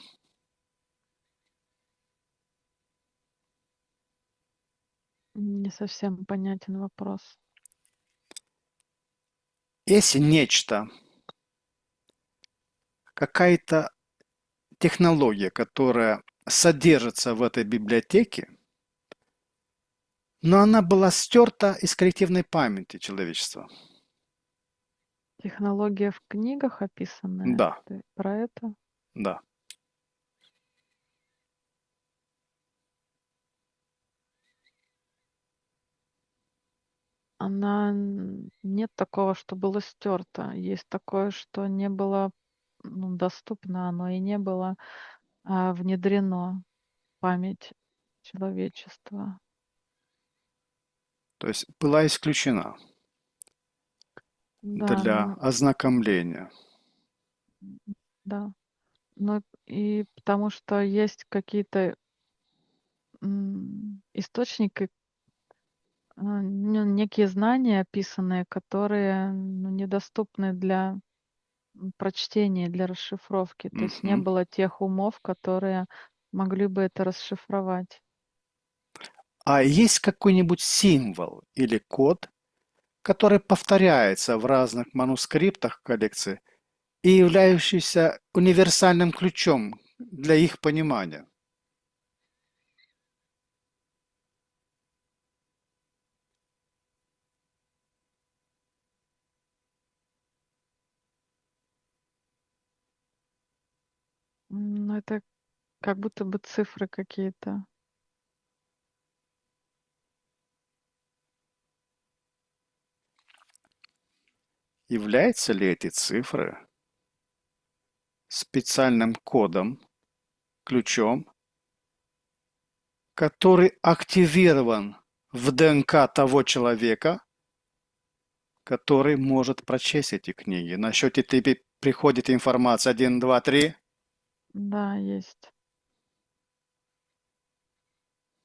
Не совсем понятен вопрос. Если нечто, какая-то технология, которая содержится в этой библиотеке, но она была стерта из коллективной памяти человечества. Технология в книгах описанная? Да, Ты про это? да. Нет такого, что было стерто. Есть такое, что не было, ну, доступно, оно и не было, внедрено в память человечества. То есть была исключена Да, для ознакомления. да. Ну и потому что есть какие-то, источники, ну, некие знания описанные, которые, ну, недоступны для, прочтения, для расшифровки. То есть не Мгм. было тех умов, которые могли бы это расшифровать. А есть какой-нибудь символ или код, который повторяется в разных манускриптах коллекции и являющийся универсальным ключом для их понимания? Ну, это как будто бы цифры какие-то. Являются ли эти цифры специальным кодом, ключом, который активирован в ДНК того человека, который может прочесть эти книги? На счете тебе приходит информация один, 2, 3. Да, есть.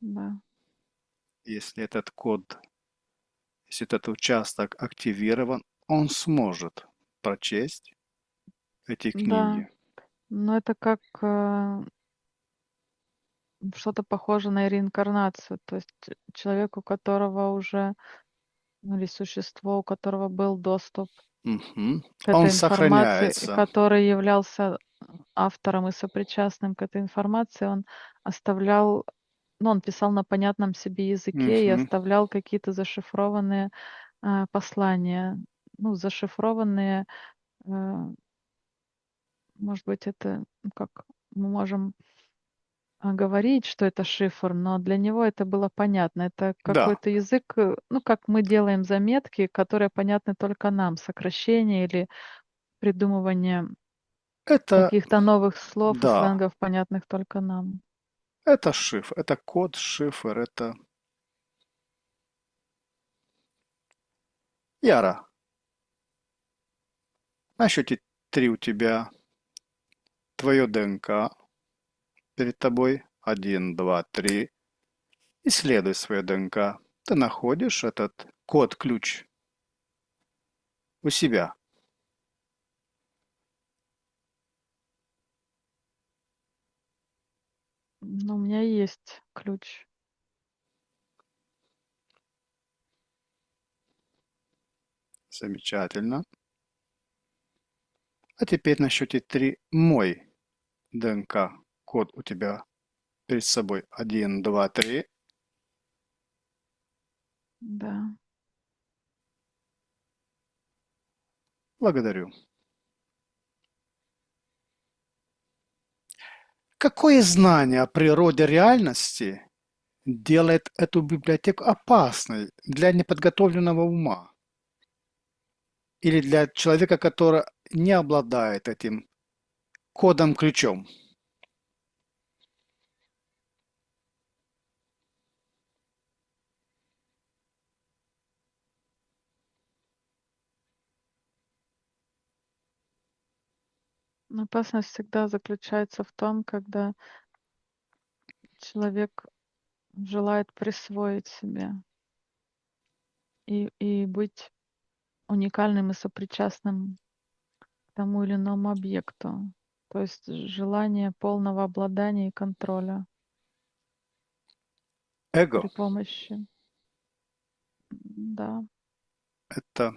Да. Если этот код, если этот участок активирован, он сможет прочесть эти Да. книги. Но это как, что-то похоже на реинкарнацию. То есть человек, у которого уже, ну, или существо, у которого был доступ Мгм. к Он этой информации, и сохраняется. который являлся автором и сопричастным к этой информации, он оставлял, ну, он писал на понятном себе языке и Мгм. оставлял какие-то зашифрованные, послания. Ну, зашифрованные, э, может быть, это, ну, как мы можем, говорить, что это шифр, но для него это было понятно. Это Да, какой-то язык, ну, как мы делаем заметки, которые понятны только нам, сокращения или придумывание это, каких-то новых слов и да, сленгов, понятных только нам. это шифр, это код, шифр, это... Яра, на счете 3 у тебя твое ДНК перед тобой. Один, 2, 3. Исследуй свое ДНК. Ты находишь этот код-ключ у себя. Но у меня есть ключ. Замечательно. А теперь на счете 3 мой ДНК. Код у тебя перед собой. Один, 2, 3. Да. Благодарю. Какое знание о природе реальности делает эту библиотеку опасной для неподготовленного ума или для человека, который не обладает этим кодом-ключом? Но опасность всегда заключается в том, когда человек желает присвоить себе и быть уникальным и сопричастным к тому или иному объекту. То есть желание полного обладания и контроля Эго — при помощи, да, это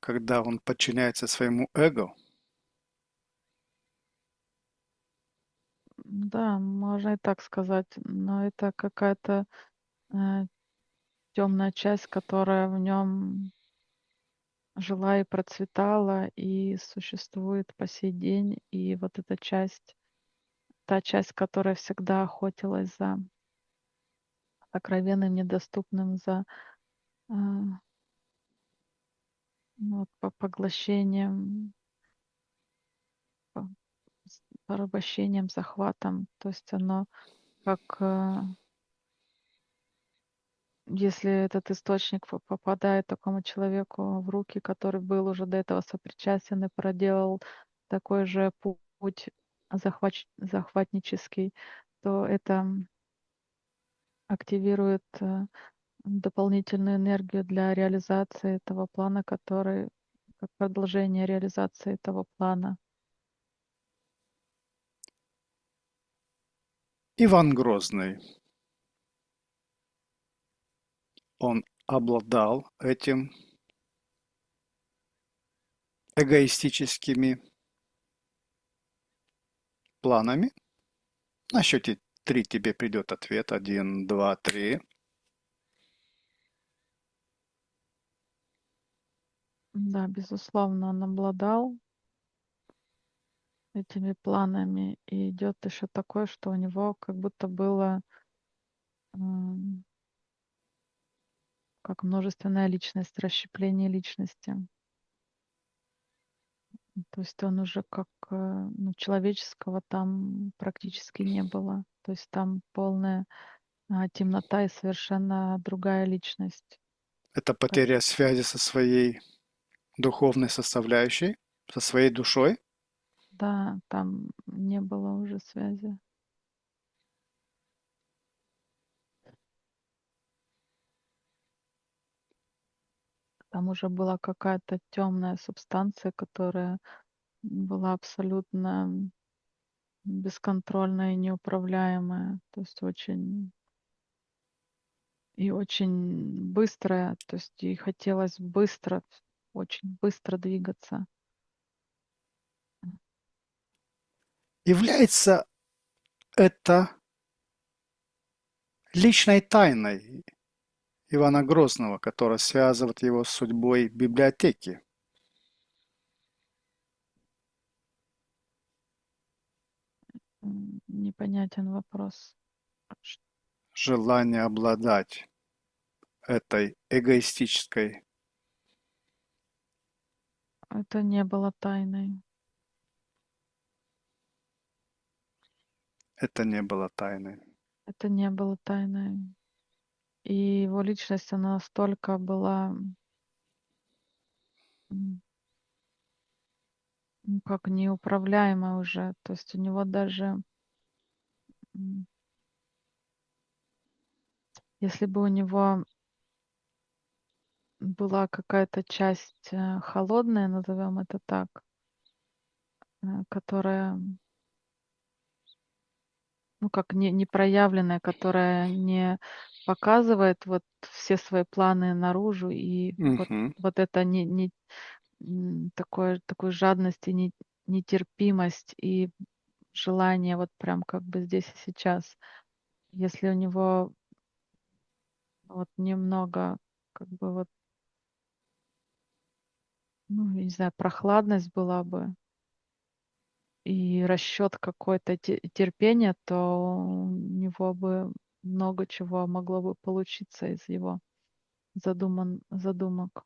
когда он подчиняется своему эго. да, можно и так сказать, но это какая-то темная часть, которая в нем жила и процветала и существует по сей день. И вот эта часть, та часть, которая всегда охотилась за сокровенным, недоступным, за а, ну, вот, поглощением, по- порабощением, захватом. То есть оно как если этот источник попадает такому человеку в руки, который был уже до этого сопричастен и проделал такой же путь захватнический, то это активирует дополнительную энергию для реализации этого плана, который как продолжение реализации этого плана. Иван Грозный, он обладал этим эгоистическими планами. На счете 3 тебе придет ответ. 1, 2, 3. Да, безусловно, он обладал этими планами. И идет еще такое, что у него как будто было м, как множественная личность, расщепление личности. То есть он уже как ну, человеческого там практически не было. То есть там полная темнота и совершенно другая личность. Это Как, потеря связи со своей духовной составляющей, со своей душой. да, там не было уже связи. Там уже была какая-то темная субстанция, которая была абсолютно бесконтрольная и неуправляемая. То есть очень быстрая. То есть ей хотелось быстро, очень быстро двигаться. Является это личной тайной Ивана Грозного, которая связывает его с судьбой библиотеки. Непонятен вопрос. Желание обладать этой эгоистической. Это не было тайной. Это не было тайной. Это не было тайной. И его личность, она настолько была ну, как неуправляемая уже. То есть у него даже, м, если бы у него была какая-то часть холодная, назовем это так, которая, ну как не проявленная, которая не показывает вот все свои планы наружу, и вот, Мгм. вот это такую жадность и нетерпимость и желание вот прям как бы здесь и сейчас. Если у него вот немного как бы вот, ну, я не знаю, прохладность была бы и расчет какой-то терпения, то у него бы много чего могло бы получиться из его задумок.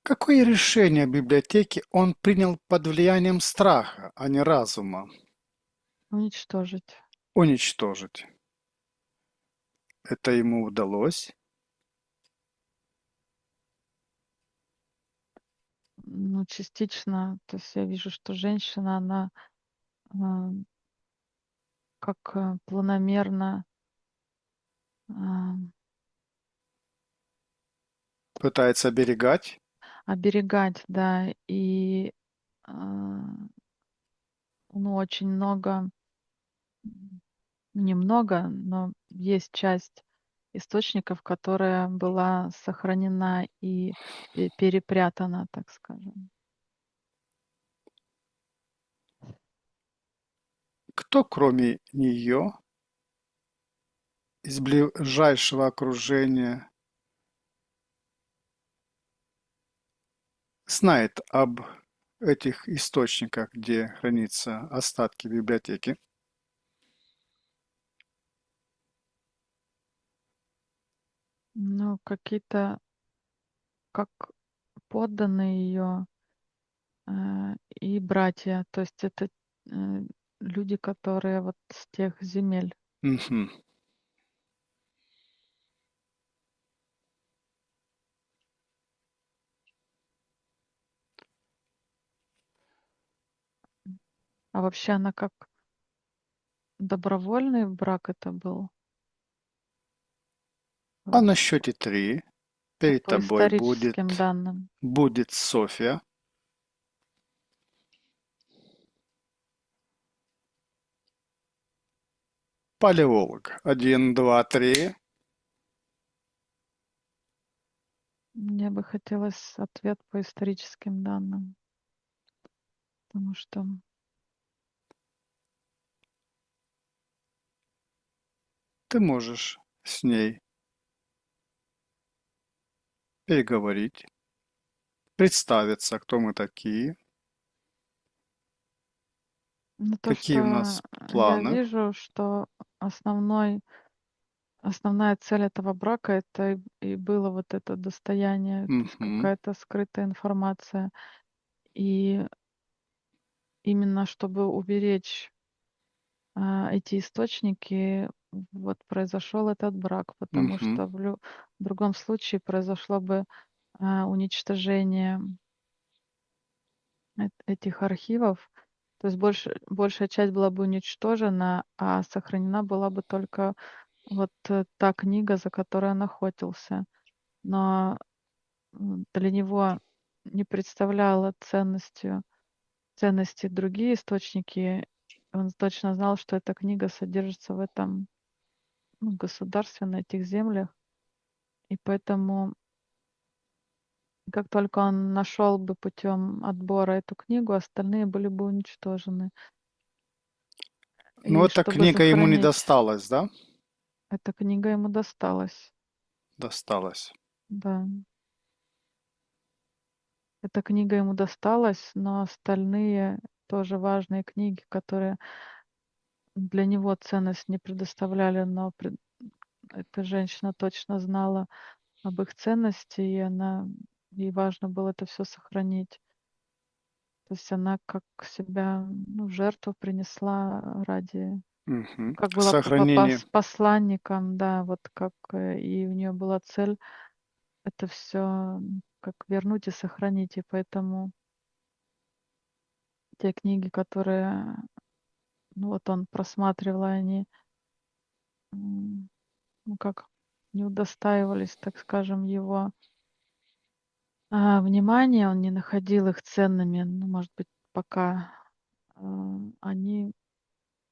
Какое решение библиотеки он принял под влиянием страха, а не разума? Уничтожить. Уничтожить. Это ему удалось. ну, частично, то есть я вижу, что женщина, она а, как планомерно а, Пытается оберегать. оберегать, да, и а, ну, очень много, м, немного, но есть часть источников, которая была сохранена и перепрятана, так скажем. Кто, кроме нее, из ближайшего окружения знает об этих источниках, где хранятся остатки библиотеки? Ну, какие-то, как подданные ее и братья, то есть это э, люди, которые вот с тех земель. Мгм. А вообще она как добровольный брак это был? А Вот, на счете три перед по тобой историческим данным. будет Софья. Палеолог. Один, два, три. Мне бы хотелось ответ по историческим данным, потому что Ты можешь с ней переговорить, представиться, кто мы такие, ну, то, какие у что нас я планы. вижу, что основная цель этого брака это и было вот это достояние, то есть Мгм, какая-то скрытая информация. И именно чтобы уберечь эти источники, вот произошел этот брак, потому мгм, что в другом случае произошло бы уничтожение этих архивов. То есть большая часть была бы уничтожена, а сохранена была бы только вот та книга, за которой он охотился. Но для него не представляла ценности другие источники. Он точно знал, что эта книга содержится в этом государстве, на этих землях. И поэтому, как только он нашел бы путем отбора эту книгу, остальные были бы уничтожены. Но И эта чтобы книга ему не сохранить, досталась, да? эта книга ему досталась. Досталась. Да, эта книга ему досталась, но остальные тоже важные книги, которые для него ценность не предоставляли, но эта женщина точно знала об их ценности, и ей важно было это все сохранить. То есть она как себя, ну, жертву принесла ради, Мгм. как была Сохранение. посланником, да, вот как и у нее была цель это все как вернуть и сохранить. И поэтому те книги, которые, ну, вот он просматривал, и они, м, ну, как не удостаивались, так скажем, его внимания, он не находил их ценными, ну, может быть, пока они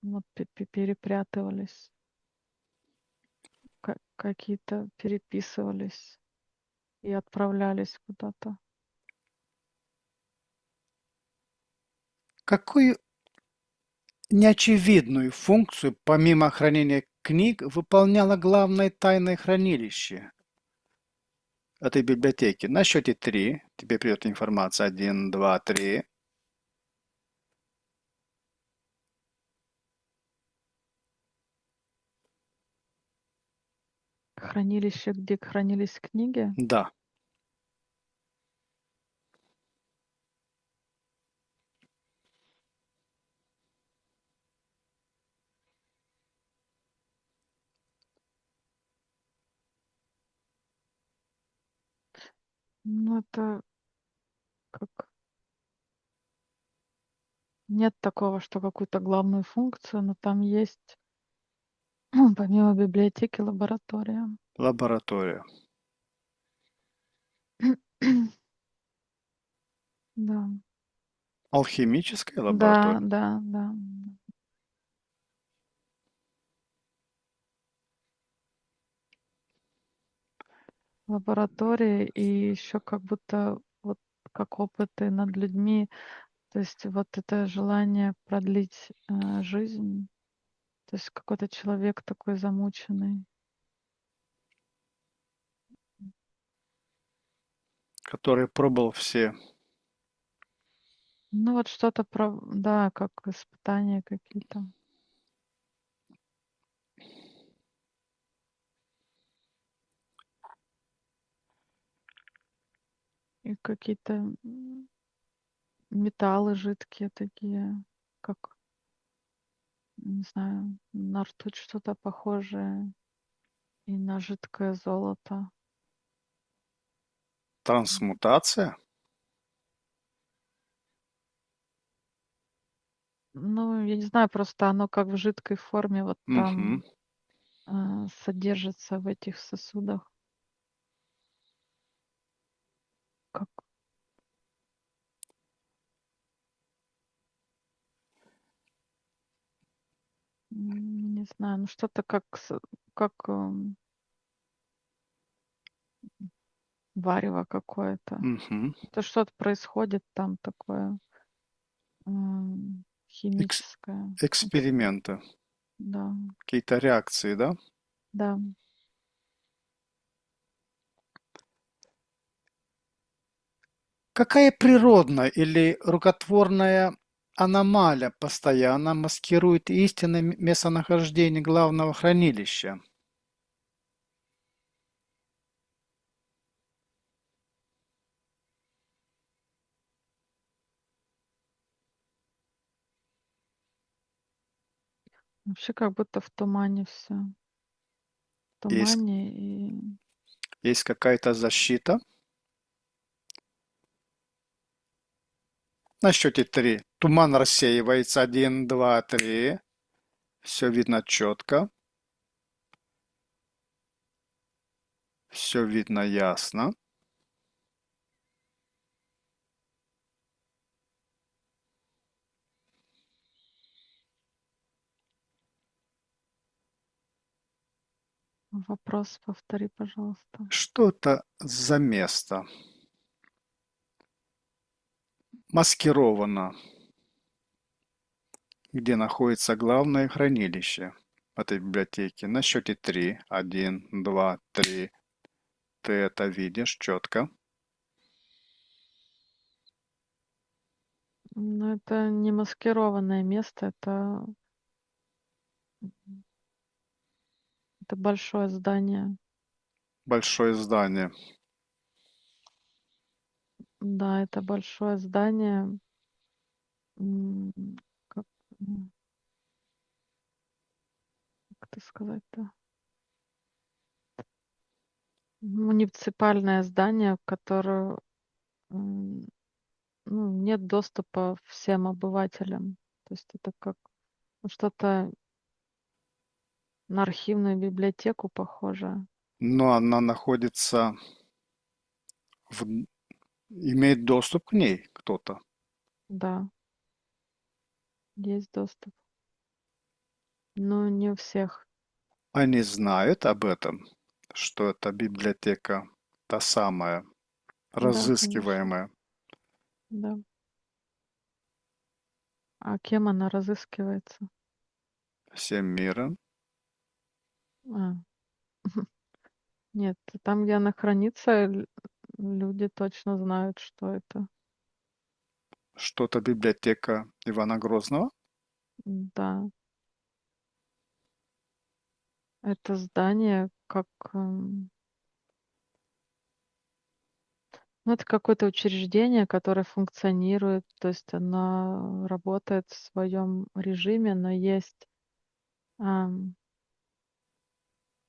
вот перепрятывались, какие-то переписывались и отправлялись куда-то. Какую неочевидную функцию, помимо хранения книг, выполняло главное тайное хранилище этой библиотеки? На счете три тебе придет информация. Один, два, три. Хранилище, где хранились книги. Да. Ну, это как Нет такого, что какую-то главную функцию, но там есть помимо библиотеки лаборатория. Лаборатория. Да. Алхимическая Да, лаборатория. да, да. Лаборатории и еще как будто вот как опыты над людьми. То есть вот это желание продлить, жизнь. То есть какой-то человек такой замученный. Который пробовал все. Ну вот что-то про да, как испытания какие-то. И какие-то, металлы жидкие такие, как, не знаю, на ртуть что-то похожее и на жидкое золото. Трансмутация. Ну, я не знаю, просто оно как в жидкой форме вот Мгм. там, содержится в этих сосудах. Как, не знаю, ну что-то как, варево какое-то. Мгм. Это что-то происходит там такое, Экс- химическое. эксперименты. Да, Какие-то реакции, да? да. Какая природная или рукотворная аномалия постоянно маскирует истинное местонахождение главного хранилища? Вообще как будто в тумане все. В Есть, тумане и есть какая-то защита? На счете три. Туман рассеивается. Один, два, три. Все видно четко. Все видно ясно. вопрос повтори, пожалуйста. Что это за место? Маскировано, где находится главное хранилище этой библиотеки. На счете три. Один, два, три. Ты это видишь четко. Ну, это не маскированное место, это большое здание. Большое здание. Да, это большое здание. М, Как, как это сказать-то? Муниципальное здание, в которое, м, ну, нет доступа всем обывателям. То есть это как что-то на архивную библиотеку похоже. Но она находится в... имеет доступ к ней кто-то. Да, есть доступ. Но не у всех. Они знают об этом, что эта библиотека та самая, Да, конечно. разыскиваемая Да. А кем она разыскивается? всем миром. А, нет, там, где она хранится, люди точно знают, что это. Что-то библиотека Ивана Грозного. Да, это здание как, ну, это какое-то учреждение, которое функционирует, то есть оно работает в своем режиме, но есть, ам,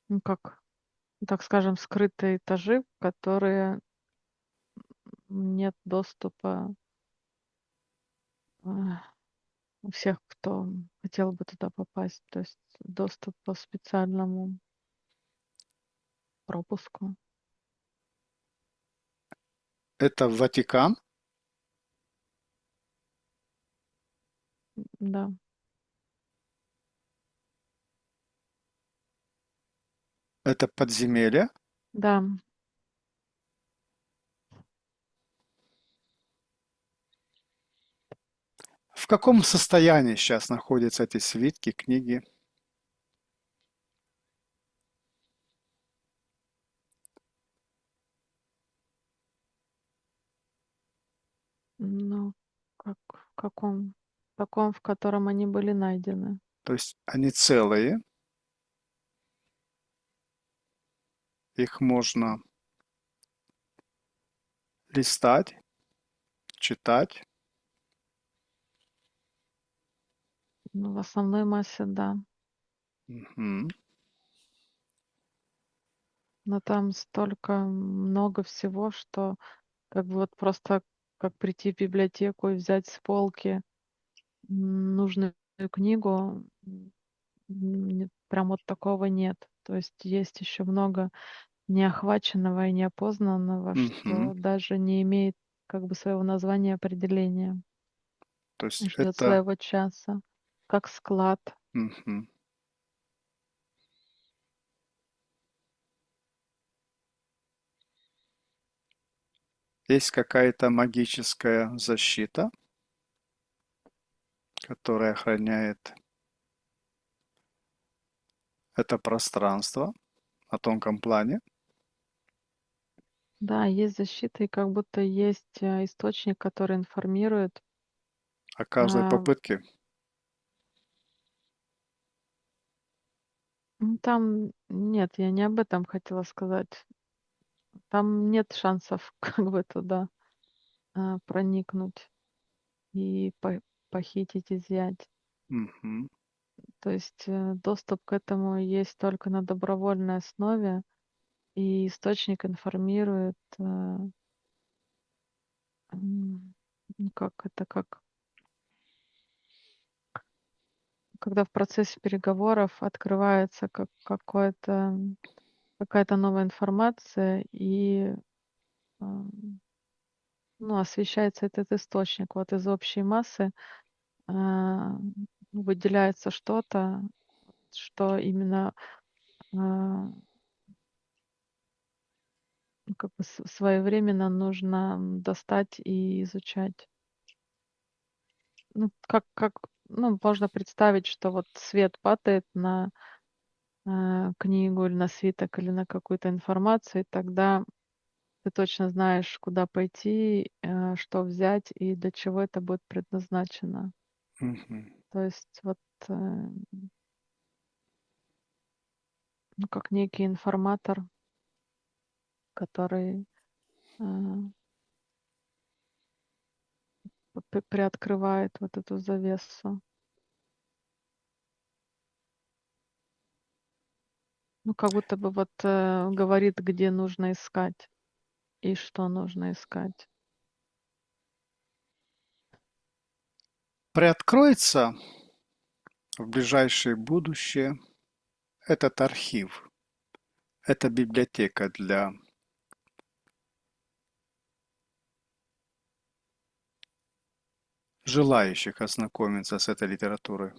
ну, как, так скажем, скрытые этажи, в которые нет доступа, у всех, кто хотел бы туда попасть. То есть доступ по специальному пропуску. Это Ватикан? Да, Это подземелье? да, В каком состоянии сейчас находятся эти свитки, книги? ну, как в каком? В таком, в котором они были найдены. То есть они целые, их можно листать, читать. Ну, в основной массе, да. Мгм. Но там столько много всего, что как бы вот просто как прийти в библиотеку и взять с полки нужную книгу, прям вот такого нет. То есть есть еще много неохваченного и неопознанного, Мгм. что даже не имеет как бы своего названия определения, То есть ждет это своего часа, как склад. мгм. Есть какая-то магическая защита, которая охраняет это пространство на тонком плане, Да, есть защита, и как будто есть источник, который информирует. о каждой А, попытке. Там нет, я не об этом хотела сказать. Там нет шансов как бы туда проникнуть и похитить, изъять. Мгм. То есть доступ к этому есть только на добровольной основе, и источник информирует, ну, как это, как когда в процессе переговоров открывается какая-то новая информация, и ну, освещается этот источник. Вот из общей массы а, выделяется что-то, что именно ну, как бы своевременно нужно достать и изучать. Ну, ну, можно представить, что вот свет падает на книгу или на свиток или на какую-то информацию, и тогда ты точно знаешь, куда пойти, что взять и для чего это будет предназначено. Мгм. То есть вот ну, как некий информатор, который э, приоткрывает вот эту завесу. Ну, как будто бы вот говорит, где нужно искать и что нужно искать. Приоткроется в ближайшее будущее этот архив. Это библиотека для желающих ознакомиться с этой литературой.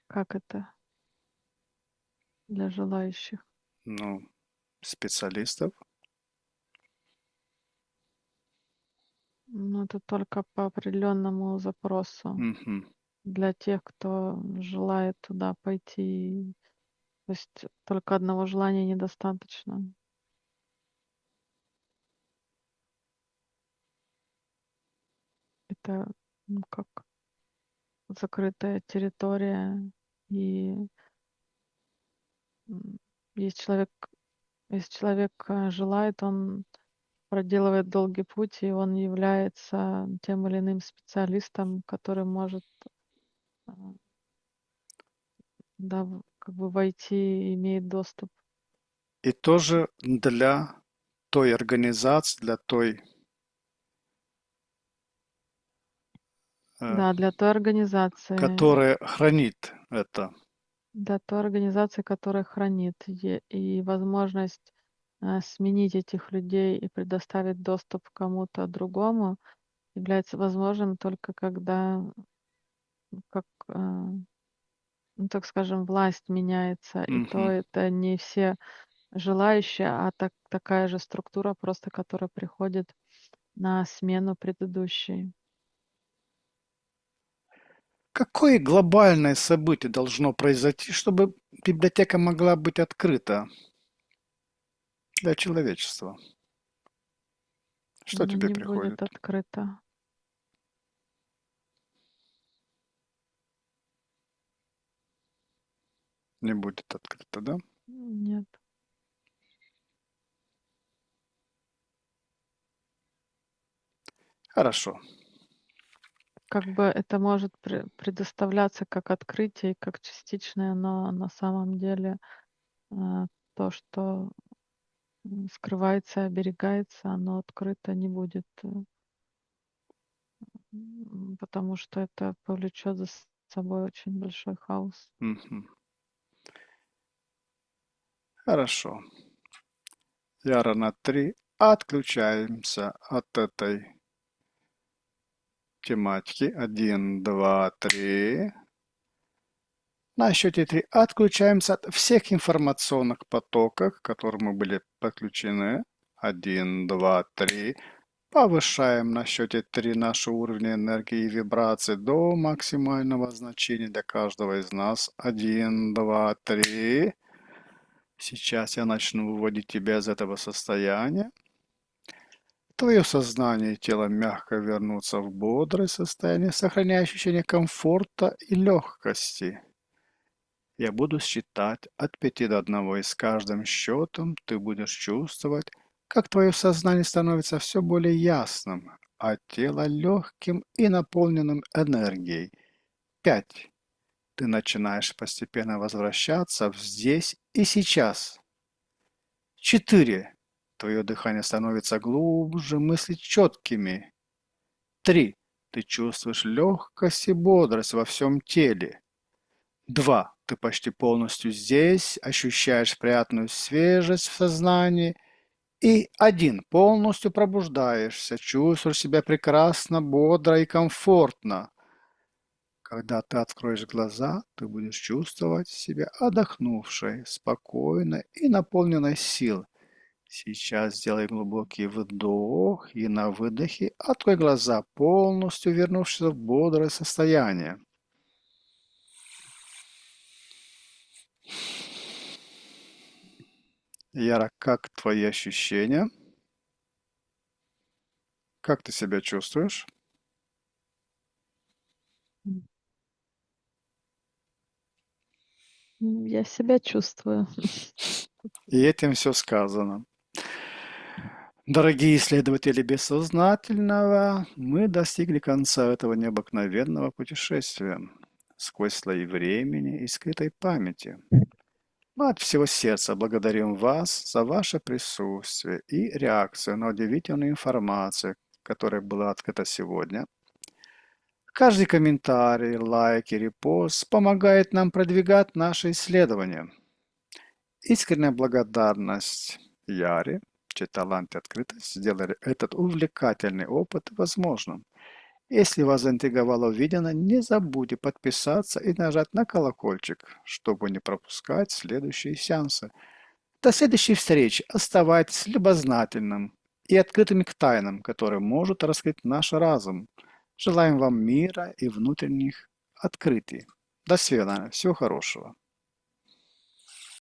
Как это для желающих? Ну, специалистов. Ну, это только по определенному запросу Мгм. для тех, кто желает туда пойти. То есть только одного желания недостаточно. Это ну, как закрытая территория. И м, есть человек, если человек желает, он проделывает долгий путь, и он является тем или иным специалистом, который может а, да, как бы войти, имеет доступ. И тоже для той организации, для той э, Да, которая хранит это. для той организации, которая хранит и возможность сменить этих людей и предоставить доступ к кому-то другому является возможным только когда, как, ну, так скажем, власть меняется, и то Мгм. это не все желающие, а такая же структура, просто которая приходит на смену предыдущей. Какое глобальное событие должно произойти, чтобы библиотека могла быть открыта для человечества? Что Но тебе не будет приходит? открыто. Не будет открыто, да? Нет. Хорошо. Как бы это может предоставляться как открытие, как частичное, но на самом деле а, то, что скрывается, оберегается, оно открыто не будет, потому что это повлечет за собой очень большой хаос. Мгм. Хорошо. Яра на 3. Отключаемся от этой тематики. Один, два, три. На счете 3 отключаемся от всех информационных потоков, к которым мы были подключены. Один, два, три. Повышаем на счете 3 наши уровни энергии и вибрации до максимального значения для каждого из нас. Один, два, три. Сейчас я начну выводить тебя из этого состояния. Твое сознание и тело мягко вернутся в бодрое состояние, сохраняя ощущение комфорта и легкости. Я буду считать от 5 до 1, и с каждым счетом ты будешь чувствовать, как твое сознание становится все более ясным, а тело легким и наполненным энергией. 5. Ты начинаешь постепенно возвращаться в здесь и сейчас. 4. Твое дыхание становится глубже, мысли четкими. 3. Ты чувствуешь легкость и бодрость во всем теле. 2. Ты почти полностью здесь, ощущаешь приятную свежесть в сознании. И 1. Полностью пробуждаешься, чувствуешь себя прекрасно, бодро и комфортно. Когда ты откроешь глаза, ты будешь чувствовать себя отдохнувшей, спокойной и наполненной сил. Сейчас сделай глубокий вдох и на выдохе открой глаза, полностью вернувшись в бодрое состояние. Яра, как твои ощущения? Как ты себя чувствуешь? Я себя чувствую. И этим все сказано. Дорогие исследователи бессознательного, мы достигли конца этого необыкновенного путешествия сквозь слои времени и скрытой памяти. Мы от всего сердца благодарим вас за ваше присутствие и реакцию на удивительную информацию, которая была открыта сегодня. Каждый комментарий, лайк и репост помогает нам продвигать наши исследования. Искренняя благодарность Яре, чей талант и открытость сделали этот увлекательный опыт возможным. Если вас заинтриговало увиденное, не забудьте подписаться и нажать на колокольчик, чтобы не пропускать следующие сеансы. До следующей встречи оставайтесь любознательным и открытыми к тайнам, которые может раскрыть наш разум. Желаем вам мира и внутренних открытий. До свидания. Всего хорошего.